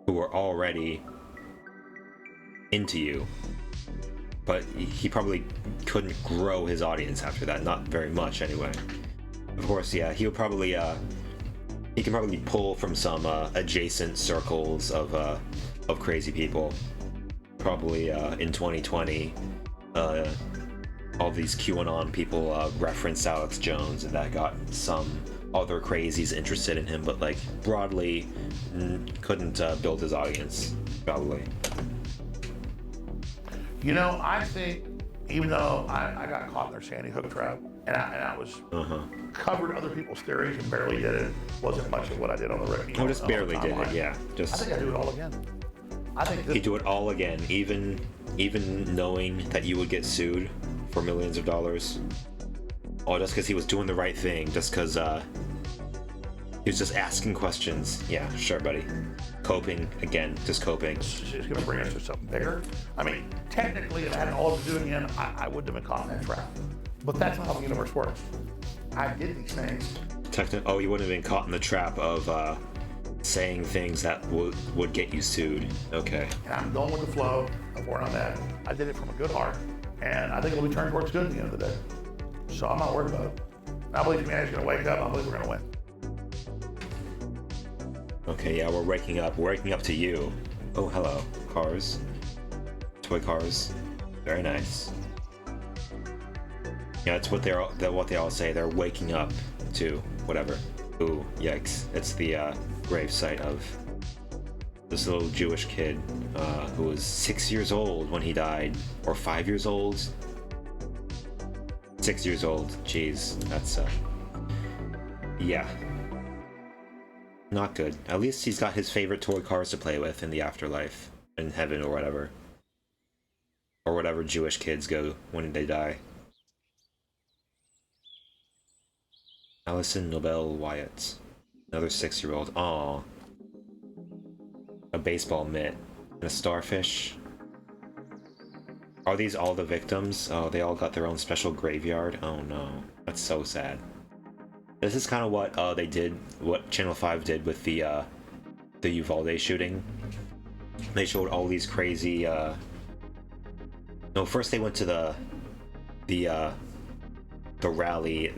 who were already into you. But he probably couldn't grow his audience after that, not very much anyway. Of course, yeah, he can probably pull from some adjacent circles of crazy people. Probably in 2020, all these QAnon people referenced Alex Jones, and that got some other crazies interested in him, but like broadly couldn't build his audience, probably. You know, I think even though I got caught in their Sandy Hook trap, and I was covered other people's theories and barely did it, wasn't much of what I did on the record. Oh, just barely did it, yeah. I think I do it all again. I think he'd do it all again, even knowing that you would get sued for millions of dollars. Oh, just because he was doing the right thing, just because he was just asking questions. Yeah, sure, buddy. Coping, again, just coping. It's going to bring us to something bigger. I mean, technically, if I hadn't all to do it again, I wouldn't have been caught in that trap. But that's not how the universe works. I did these things. Oh, you wouldn't have been caught in the trap of saying things that would get you sued. Okay. And I'm going with the flow of where I'm at. I did it from a good heart, and I think it'll be turned towards good at the end of the day. So I'm not worried about it. I believe humanity's going to wake up. I believe we're going to win. Okay, yeah, we're waking up. We're waking up to you. Oh, hello. Cars. Toy cars. Very nice. Yeah, it's what they all say. They're waking up to whatever. Ooh, yikes. It's the grave site of this little Jewish kid who was 6 years old when he died. Or 5 years old. 6 years old. Jeez, that's yeah. Not good. At least he's got his favorite toy cars to play with in the afterlife, in heaven or whatever. Or whatever Jewish kids go when they die. Allison Nobel Wyatt. Another 6-year-old. Aww. A baseball mitt. And a starfish. Are these all the victims? Oh, they all got their own special graveyard? Oh no. That's so sad. This is kind of what they did, what Channel 5 did with the Uvalde shooting. They showed all these crazy. No, first they went to the rally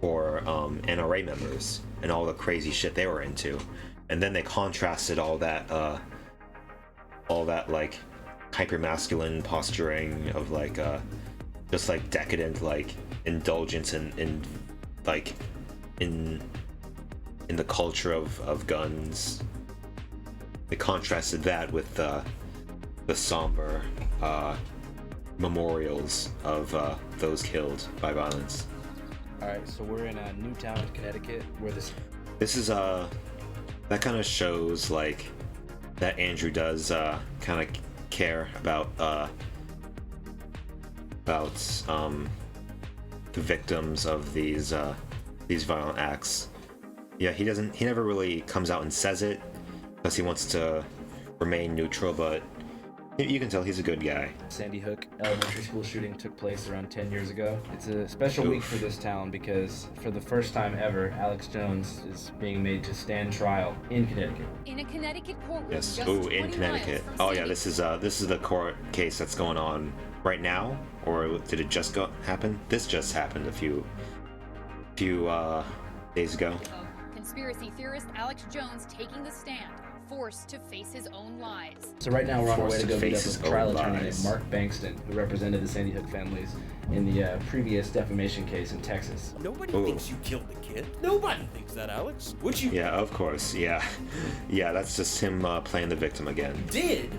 for NRA members and all the crazy shit they were into, and then they contrasted all that like hyper masculine posturing of like just like decadent like indulgence in the culture of guns. They contrasted that with the somber memorials of those killed by violence. All right, so we're in Newtown, Connecticut, where this is that kind of shows like that Andrew does kind of care about the victims of these violent acts. Yeah, he never really comes out and says it because he wants to remain neutral, but you can tell he's a good guy. Sandy Hook Elementary School shooting took place around 10 years ago. It's a special week for this town because for the first time ever, Alex Jones is being made to stand trial in Connecticut. In a Connecticut courtroom. Yes. In Connecticut. Oh yeah, this is the court case that's going on right now, or did it just happen? This just happened a few days ago. Conspiracy theorist Alex Jones taking the stand, forced to face his own lies. So right now we're on our way to go meet up with trial attorney named Mark Bankston, who represented the Sandy Hook families in the previous defamation case in Texas. Nobody thinks you killed the kid. Nobody thinks that, Alex. Would you? Yeah, of course. Yeah, that's just him playing the victim again.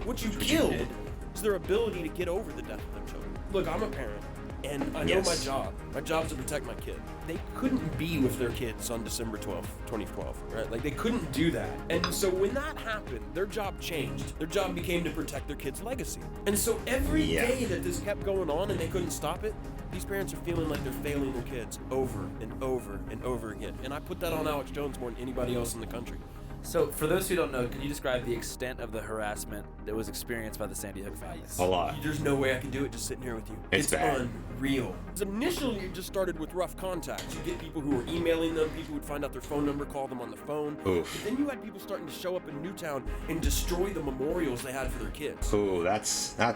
What you killed is their ability to get over the death of their children. Look, I'm a parent, and I know my job. My job's to protect my kid. They couldn't be with their kids on December 12th, 2012, right? Like, they couldn't do that. And so when that happened, their job changed. Their job became to protect their kid's legacy. And so every day that this kept going on and they couldn't stop it, these parents are feeling like they're failing their kids over and over and over again. And I put that on Alex Jones more than anybody else in the country. So, for those who don't know, can you describe the extent of the harassment that was experienced by the Sandy Hook families? A lot. There's no way I can do it just sitting here with you. It's bad. Unreal. Initially, it just started with rough contacts. You get people who were emailing them, people would find out their phone number, call them on the phone. Oof. But then you had people starting to show up in Newtown and destroy the memorials they had for their kids. Ooh, that's a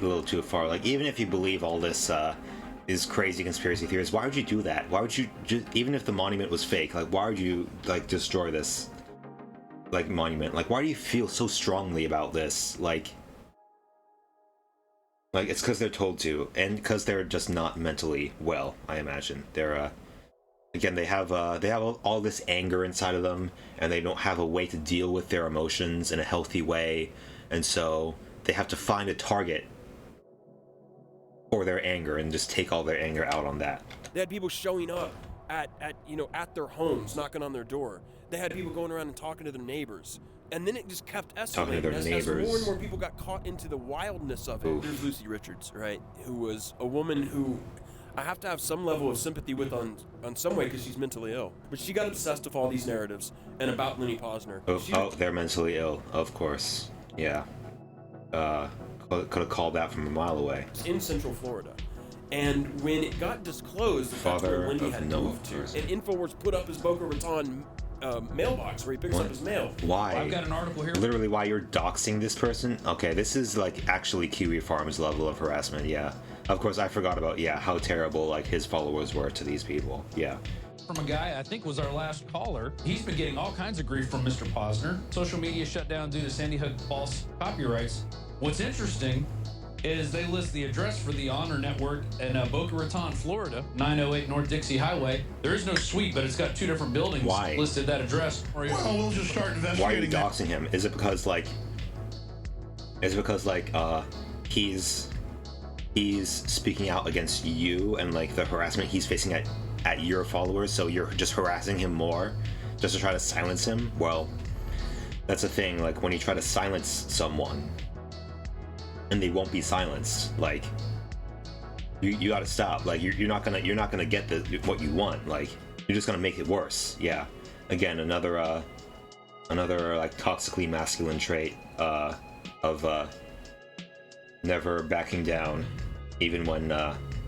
little too far. Like, even if you believe all this is crazy conspiracy theories, why would you do that? Why would you even if the monument was fake, like, why would you like destroy this like monument? Like, why do you feel so strongly about this? Like it's because they're told to, and because they're just not mentally well, I imagine. They're again, they have all this anger inside of them, and they don't have a way to deal with their emotions in a healthy way, and so they have to find a target for their anger and just take all their anger out on that. They had people showing up at their homes, knocking on their door. They had people going around and talking to their neighbors. And then it just kept escalating. Talking to their as more and more people got caught into the wildness of it. Oof. There's Lucy Richards, right? Who was a woman who I have to have some level of sympathy with on some way because she's mentally ill. But she got obsessed with all these narratives and about Lenny Posner. They're mentally ill, of course. Yeah. Could have called that from a mile away. In Central Florida. And when it got disclosed that that's where Wendy had moved to, and InfoWars put up his Boca Raton mailbox where he picks up his mail. Why? I've got an article here. Literally, why you're doxing this person? Okay, this is like actually Kiwi Farm's level of harassment. Yeah. Of course, I forgot about how terrible like his followers were to these people. Yeah. From a guy I think was our last caller. He's been getting all kinds of grief from Mr. Posner. Social media shut down due to Sandy Hook false copyrights. What's interesting is they list the address for the Honor Network in Boca Raton, Florida, 908 North Dixie Highway. There is no suite, but it's got two different buildings listed that address. Well, we'll just start investigating. Why are you doxing him? Is it because he's speaking out against you and like the harassment he's facing at your followers, so you're just harassing him more just to try to silence him? Well, that's the thing, like when you try to silence someone and they won't be silenced, like you gotta stop. Like you're not gonna get what you want. Like you're just gonna make it worse. Yeah. Again, another like toxically masculine trait of never backing down, even when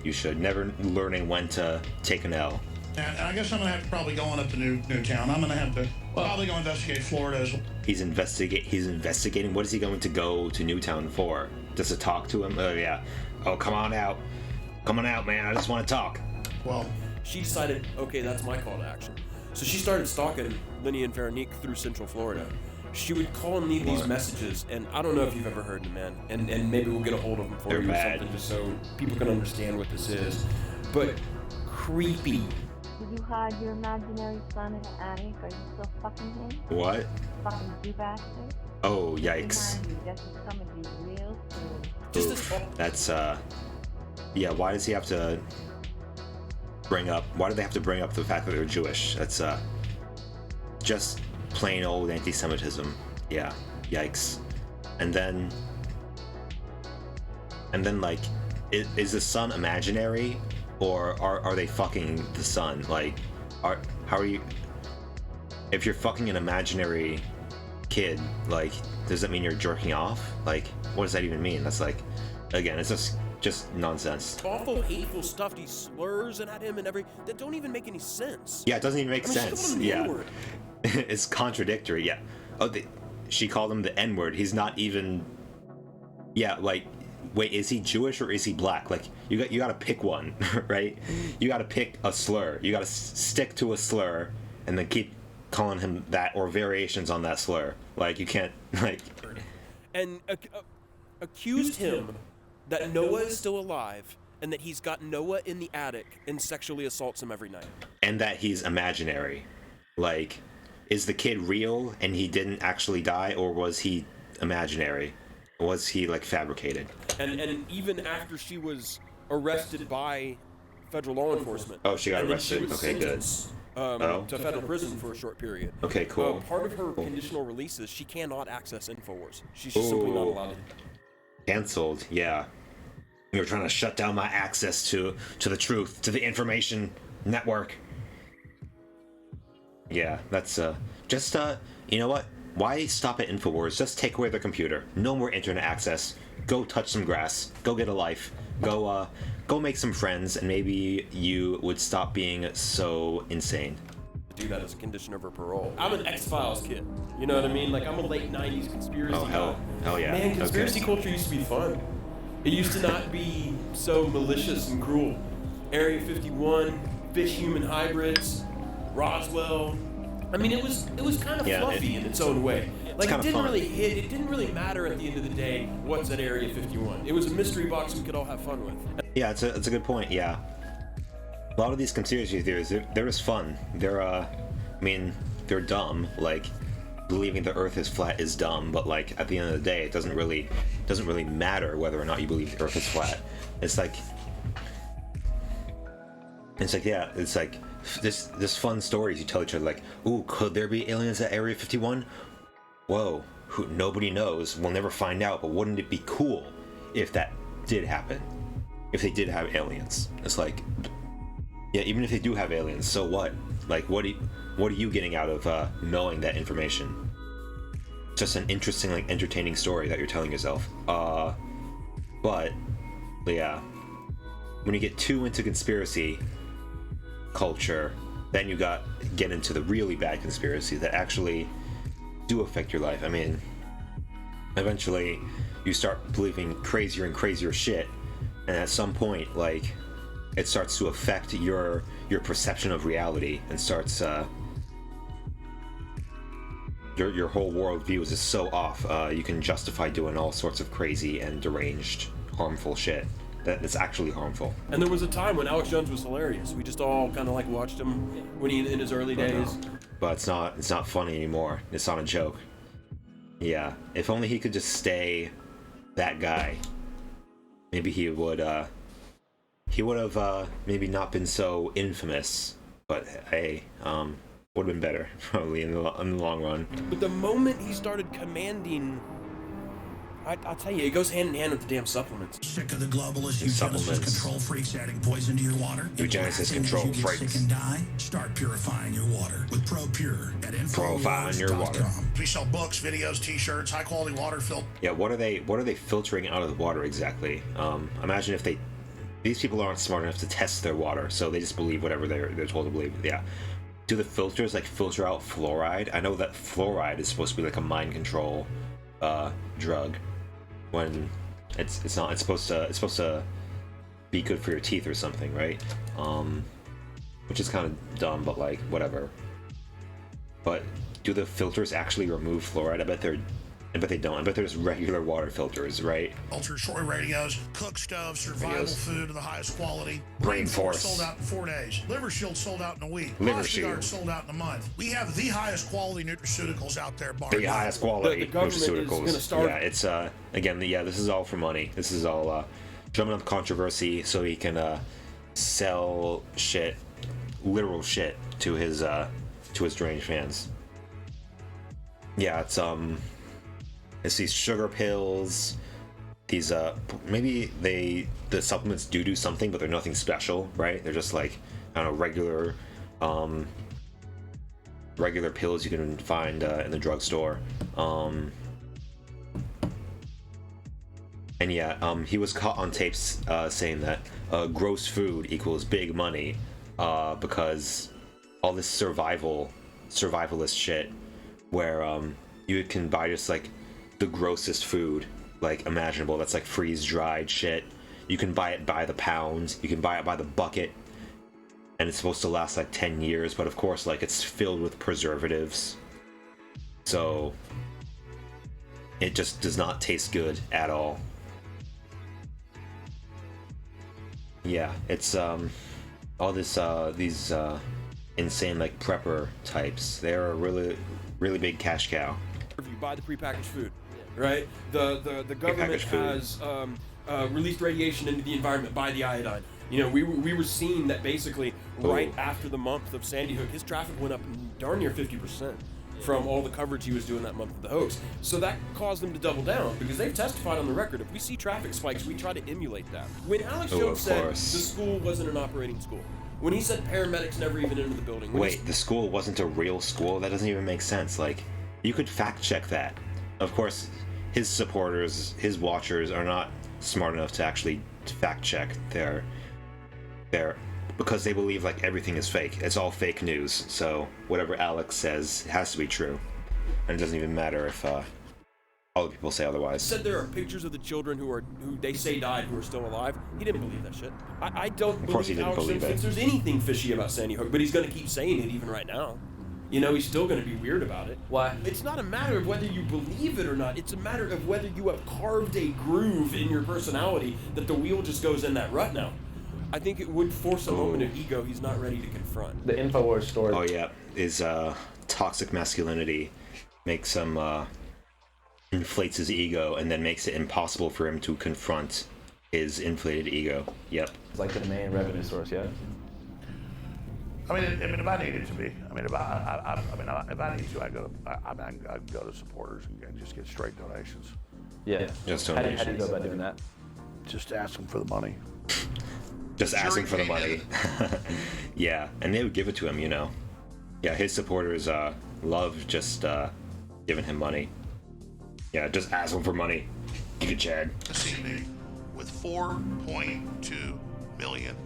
you should. Never learning when to take an L. And I guess I'm gonna have to probably go on up to Newtown. I'm gonna have to probably go investigate Florida as well. He's investigating. What is he going to go to Newtown for? Just to talk to him? Oh yeah. Oh, come on out, man. I just want to talk. Well, she decided, okay, that's my call to action. So she started stalking Lenny and Veronique through Central Florida. she would call and leave these messages, and I don't know if you've ever heard them, man, and maybe we'll get a hold of them for you or something, just so people can understand what this is. But creepy. Did you hide your imaginary son in the attic? Are you still fucking him? What? Fucking you bastard. Oh, yikes. That's, yeah, why does he have to why do they have to bring up the fact that they're Jewish? That's, just plain old anti-Semitism. Yeah, yikes. And then, like, is the son imaginary? Or are they fucking the son? Like, how are you... If you're fucking an imaginary kid, like, does that mean you're jerking off? Like, what does that even mean? That's like, again, it's just nonsense. Awful, hateful stuff, these slurs and at him and that don't even make any sense. Yeah, it doesn't even make sense. Yeah. It's contradictory, yeah. Oh, she called him the N-word. He's not even... Yeah, like... Wait, is he Jewish or is he black? Like, you gotta pick one, right? You gotta pick a slur. You gotta stick to a slur and then keep calling him that or variations on that slur. Like, you can't, like... And accused him that Noah is still alive and that he's got Noah in the attic and sexually assaults him every night. And that he's imaginary. Like, is the kid real and he didn't actually die, or was he imaginary? Was he, like, fabricated? And even after she was arrested by federal law enforcement. Oh, she got arrested? Okay, good. To federal prison for a short period. Okay, cool. Part of her conditional release is she cannot access InfoWars. She's just simply not allowed to. Cancelled, yeah. You're trying to shut down my access to the truth, to the information network. Yeah, that's, you know what? Why stop at InfoWars? Just take away their computer. No more internet access. Go touch some grass. Go get a life. Go make some friends, and maybe you would stop being so insane. Do that as a condition of her parole. I'm an X-Files kid. You know what I mean? Like, I'm a late 90s conspiracy guy. Hell yeah. Man, conspiracy culture used to be fun. It used to not be so malicious and cruel. Area 51, fish-human hybrids, Roswell. I mean, it was kind of fluffy in its own way. Like, it didn't really hit. It didn't really matter at the end of the day what's at Area 51. It was a mystery box we could all have fun with. Yeah, it's a good point. Yeah, a lot of these conspiracy theories, they're just fun. They're I mean, they're dumb. Like, believing the Earth is flat is dumb, but like at the end of the day, it doesn't really matter whether or not you believe the Earth is flat. It's like yeah, it's like. This fun stories you tell each other, like, ooh, could there be aliens at Area 51? Whoa, nobody knows. We'll never find out, but wouldn't it be cool if that did happen? If they did have aliens? It's like, yeah, even if they do have aliens, so what? Like, what are you getting out of knowing that information? Just an interesting, like, entertaining story that you're telling yourself. But yeah, when you get too into conspiracy culture, then you get into the really bad conspiracy that actually do affect your life. I mean, eventually you start believing crazier and crazier shit, and at some point, like, it starts to affect your perception of reality and starts your whole worldview is just so off. You can justify doing all sorts of crazy and deranged, harmful shit that's actually harmful. And there was a time when Alex Jones was hilarious. We just all kind of like watched him when he in his early days. But it's not funny anymore. It's not a joke. Yeah, if only he could just stay that guy. Maybe he would have maybe not been so infamous. But hey, would have been better probably in the long run. But the moment he started commanding, I'll tell you, it goes hand in hand with the damn supplements. Sick of the globalist eugenicist control freaks adding poison to your water? Eugenicist control freaks. Sick and die? Start purifying your water with ProPure at InfoWars.com. We sell books, videos, T-shirts, high-quality water filter. Yeah, what are they filtering out of the water exactly? Imagine if these people aren't smart enough to test their water, so they just believe whatever they're told to believe. Yeah. Do the filters like filter out fluoride? I know that fluoride is supposed to be like a mind control drug. When it's not, it's supposed to be good for your teeth or something, right? Which is kind of dumb, but like whatever. But do the filters actually remove fluoride? I bet they don't. I bet there's regular water filters, right? Ultra short radios, cook stoves, survival food of the highest quality. Brain Force sold out in 4 days. Liver Shield sold out in a week. Liver Guard Shield sold out in a month. We have the highest quality nutraceuticals out there. The highest quality the government nutraceuticals. is gonna start. Yeah, it's again, this is all for money. This is all drumming up controversy so he can sell shit, literal shit to his deranged fans. Yeah, it's these sugar pills. These maybe the supplements do something, but they're nothing special, right? They're just like, I don't know, regular pills you can find in the drugstore. And yeah, he was caught on tapes saying that gross food equals big money, because all this survivalist shit where you can buy just like the grossest food like imaginable, that's like freeze-dried shit. You can buy it by the pound, you can buy it by the bucket, and it's supposed to last like 10 years, but of course, like, it's filled with preservatives, so it just does not taste good at all. Yeah, it's all this these insane like prepper types. They're a really big cash cow. If you buy the prepackaged food, right? The government has released radiation into the environment by the iodine. You know, we were seeing that basically right after the month of Sandy Hook, his traffic went up darn near 50% from all the coverage he was doing that month of the hoax. So that caused them to double down, because they've testified on the record, if we see traffic spikes, we try to emulate that. When Alex Jones said the school wasn't an operating school, when he said paramedics never even entered the building. Wait, the school wasn't a real school? That doesn't even make sense. Like, you could fact check that. Of course, his supporters, his watchers are not smart enough to actually fact check their because they believe like everything is fake. It's all fake news. So whatever Alex says has to be true, and it doesn't even matter if other people say otherwise. Said there are pictures of the children who they say died who are still alive. He didn't believe that shit. I don't believe Alex Jones thinks there's anything fishy about Sandy Hook, but he's going to keep saying it even right now. You know, he's still going to be weird about it. Why? It's not a matter of whether you believe it or not. It's a matter of whether you have carved a groove in your personality that the wheel just goes in that rut now. I think it would force a moment of ego he's not ready to confront. The InfoWars story. Oh yeah, is toxic masculinity makes him inflates his ego and then makes it impossible for him to confront his inflated ego. Yep. It's like the main revenue source, yeah. I mean, if I needed to be, if I need to, I'd go to supporters and just get straight donations. Yeah. Just donations. How do you go about doing that? Just ask them for the money. Just asking for the money. Yeah, and they would give it to him, you know. Yeah, his supporters love just giving him money. Yeah, just ask him for money. Give it, Chad. This evening with $4.2 million.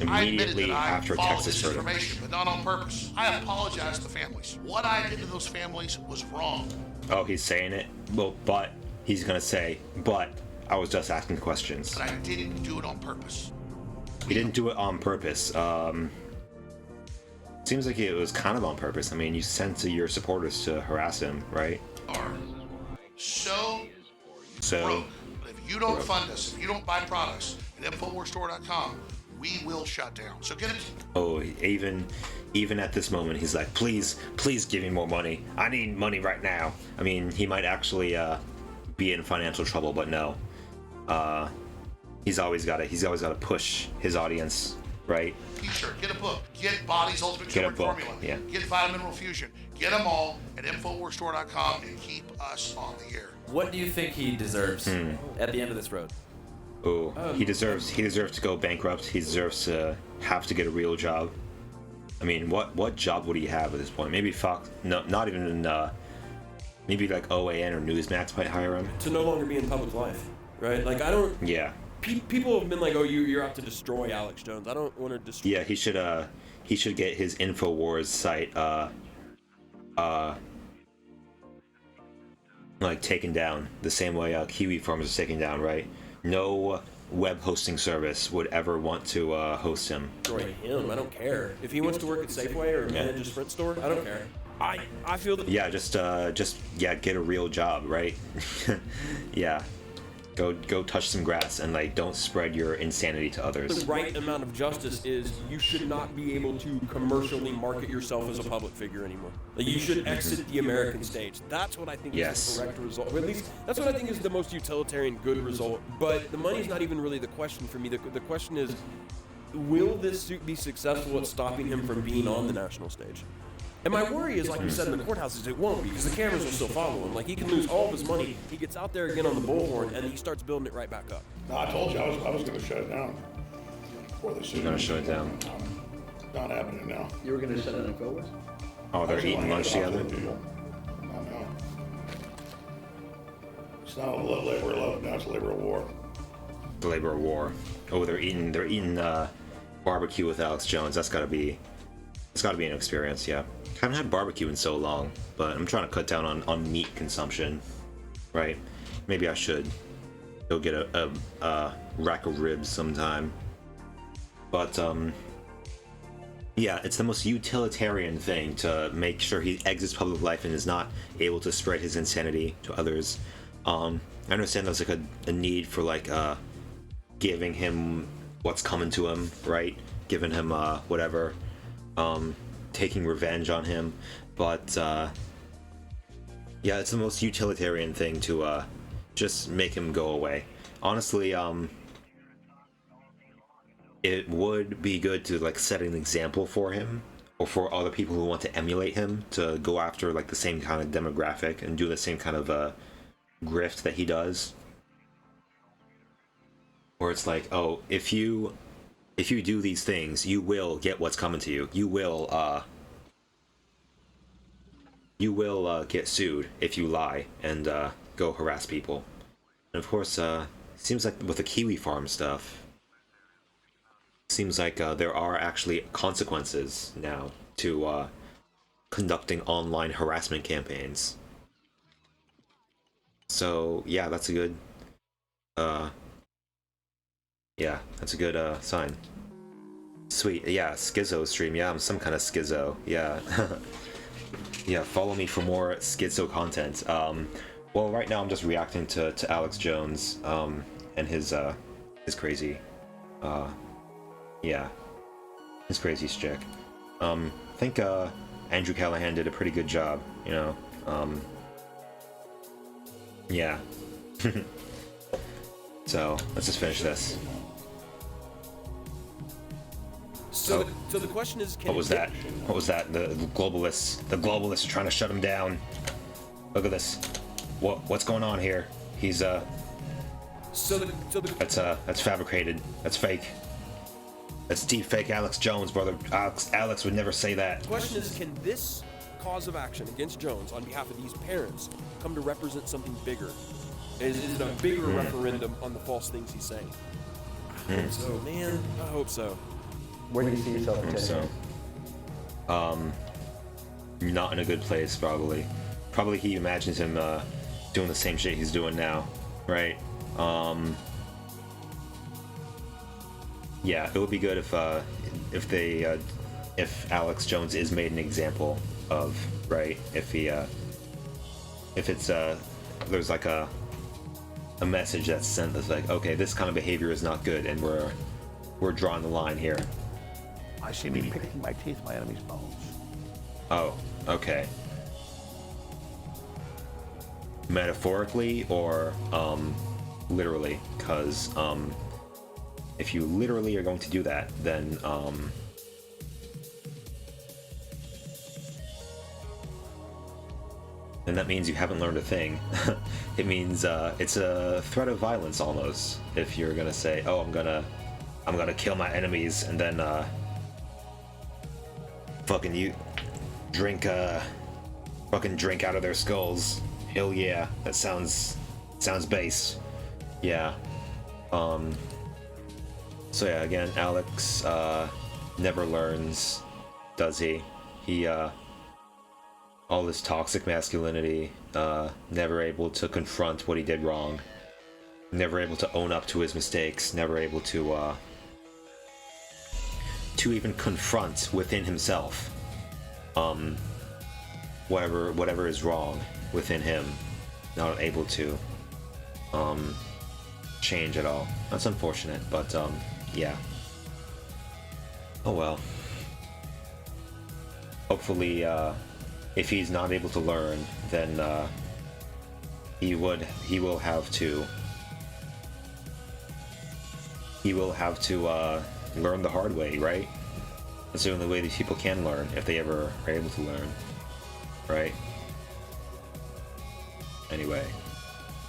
Immediately after Texas this information, but not on purpose. I apologize to the families. What I did to those families was wrong. Oh, he's saying it? Well, but he's gonna say, but I was just asking questions. But I didn't do it on purpose. He didn't do it on purpose. Seems like it was kind of on purpose. I mean, you sent to your supporters to harass him, right? So broke. But if you don't fund us, if you don't buy products at InfoWarsStore.com, we will shut down. So get it. Oh, even at this moment, he's like, please give me more money. I need money right now. I mean, he might actually be in financial trouble, but no. He's always got to push his audience, right? T-shirt, get a book, get Body's Ultimate Turmeric Formula, yeah. Get Vitamin Mineral Fusion, get them all at InfoWarsStore.com and keep us on the air. What do you think he deserves at the end of this road? Oh, he deserves to go bankrupt. He deserves to have to get a real job. I mean, what job would he have at this point? Maybe Fox, no, not even maybe like OAN or Newsmax might hire him. To no longer be in public life, right? Like, I don't. Yeah. People have been like, oh, you're out to destroy Alex Jones. I don't want to destroy. Yeah, he should get his InfoWars site like taken down the same way Kiwi Farms is taken down, right? No web hosting service would ever want to host him. Destroy him. I don't care. If he wants to work at Safeway or manage a Sprint store, I don't care. I feel that. Yeah, just get a real job, right? Yeah. Go touch some grass and like don't spread your insanity to others. The right amount of justice is you should not be able to commercially market yourself as a public figure anymore. Like, you should exit the American stage. That's what I think is the correct result. Or at least that's what I think is the most utilitarian good result. But the money's not even really the question for me. The question is, will this suit be successful at stopping him from being on the national stage? And my worry is, like you said in the courthouses, it won't be, because the cameras will still follow him. Like, he can lose all of his money, he gets out there again on the bullhorn, and he starts building it right back up. No, I told you I was going to shut it down before they You're going to shut it down? Not happening now. You were going to shut it down with? Oh, they're eating lunch together? No. It's not a labor of love, now it's a labor of war. The labor of war. Oh, they're eating barbecue with Alex Jones. It's got to be an experience, yeah. Haven't had barbecue in so long, but I'm trying to cut down on meat consumption, right? Maybe I should go get a rack of ribs sometime. But yeah, it's the most utilitarian thing to make sure he exits public life and is not able to spread his insanity to others. I understand there's like a need for like giving him what's coming to him, right? Giving him whatever. Taking revenge on him, but yeah, it's the most utilitarian thing to just make him go away. Honestly, it would be good to like set an example for him or for other people who want to emulate him to go after like the same kind of demographic and do the same kind of grift that he does. Or it's like, oh, if you do these things, you will get what's coming to you. You will get sued if you lie and go harass people. And of course, seems like with the Kiwi Farm stuff, seems like there are actually consequences now to conducting online harassment campaigns. So yeah, that's a good sign. Sweet. Yeah, schizo stream. Yeah, I'm some kind of schizo. Yeah. Yeah, follow me for more schizo content. Well, right now I'm just reacting to Alex Jones and his crazy his crazy shtick. I think Andrew Callahan did a pretty good job, you know. Yeah. So let's just finish this. So the question is, what was that? What was that? The globalists are trying to shut him down. Look at this. What's going on here? He's that's fabricated. That's fake. That's deep fake Alex Jones, brother. Alex would never say that. The question is, can this cause of action against Jones on behalf of these parents come to represent something bigger? Is it a bigger referendum on the false things he's saying? I hope so, man. I hope so. Where do you see yourself in 10 years? Not in a good place, probably. Probably he imagines him doing the same shit he's doing now, right? Yeah, it would be good if Alex Jones is made an example of, right? If it's there's like a message that's sent that's like, okay, this kind of behavior is not good, and we're drawing the line here. I see me picking my teeth, my enemy's bones. Oh, okay. Metaphorically or literally? Because if you literally are going to do that, then that means you haven't learned a thing. It means it's a threat of violence almost. If you're gonna say, "Oh, I'm gonna kill my enemies," and then fucking you drink out of their skulls. Hell yeah, that sounds base. Yeah. So yeah, again, Alex never learns, does he? He all this toxic masculinity, never able to confront what he did wrong. never able to own up to his mistakes, never able to even confront within himself whatever is wrong within him, not able to change at all. That's unfortunate, but yeah. Oh well. Hopefully, if he's not able to learn, then he will have to learn the hard way, right? That's the only way these people can learn, if they ever are able to learn, right? Anyway.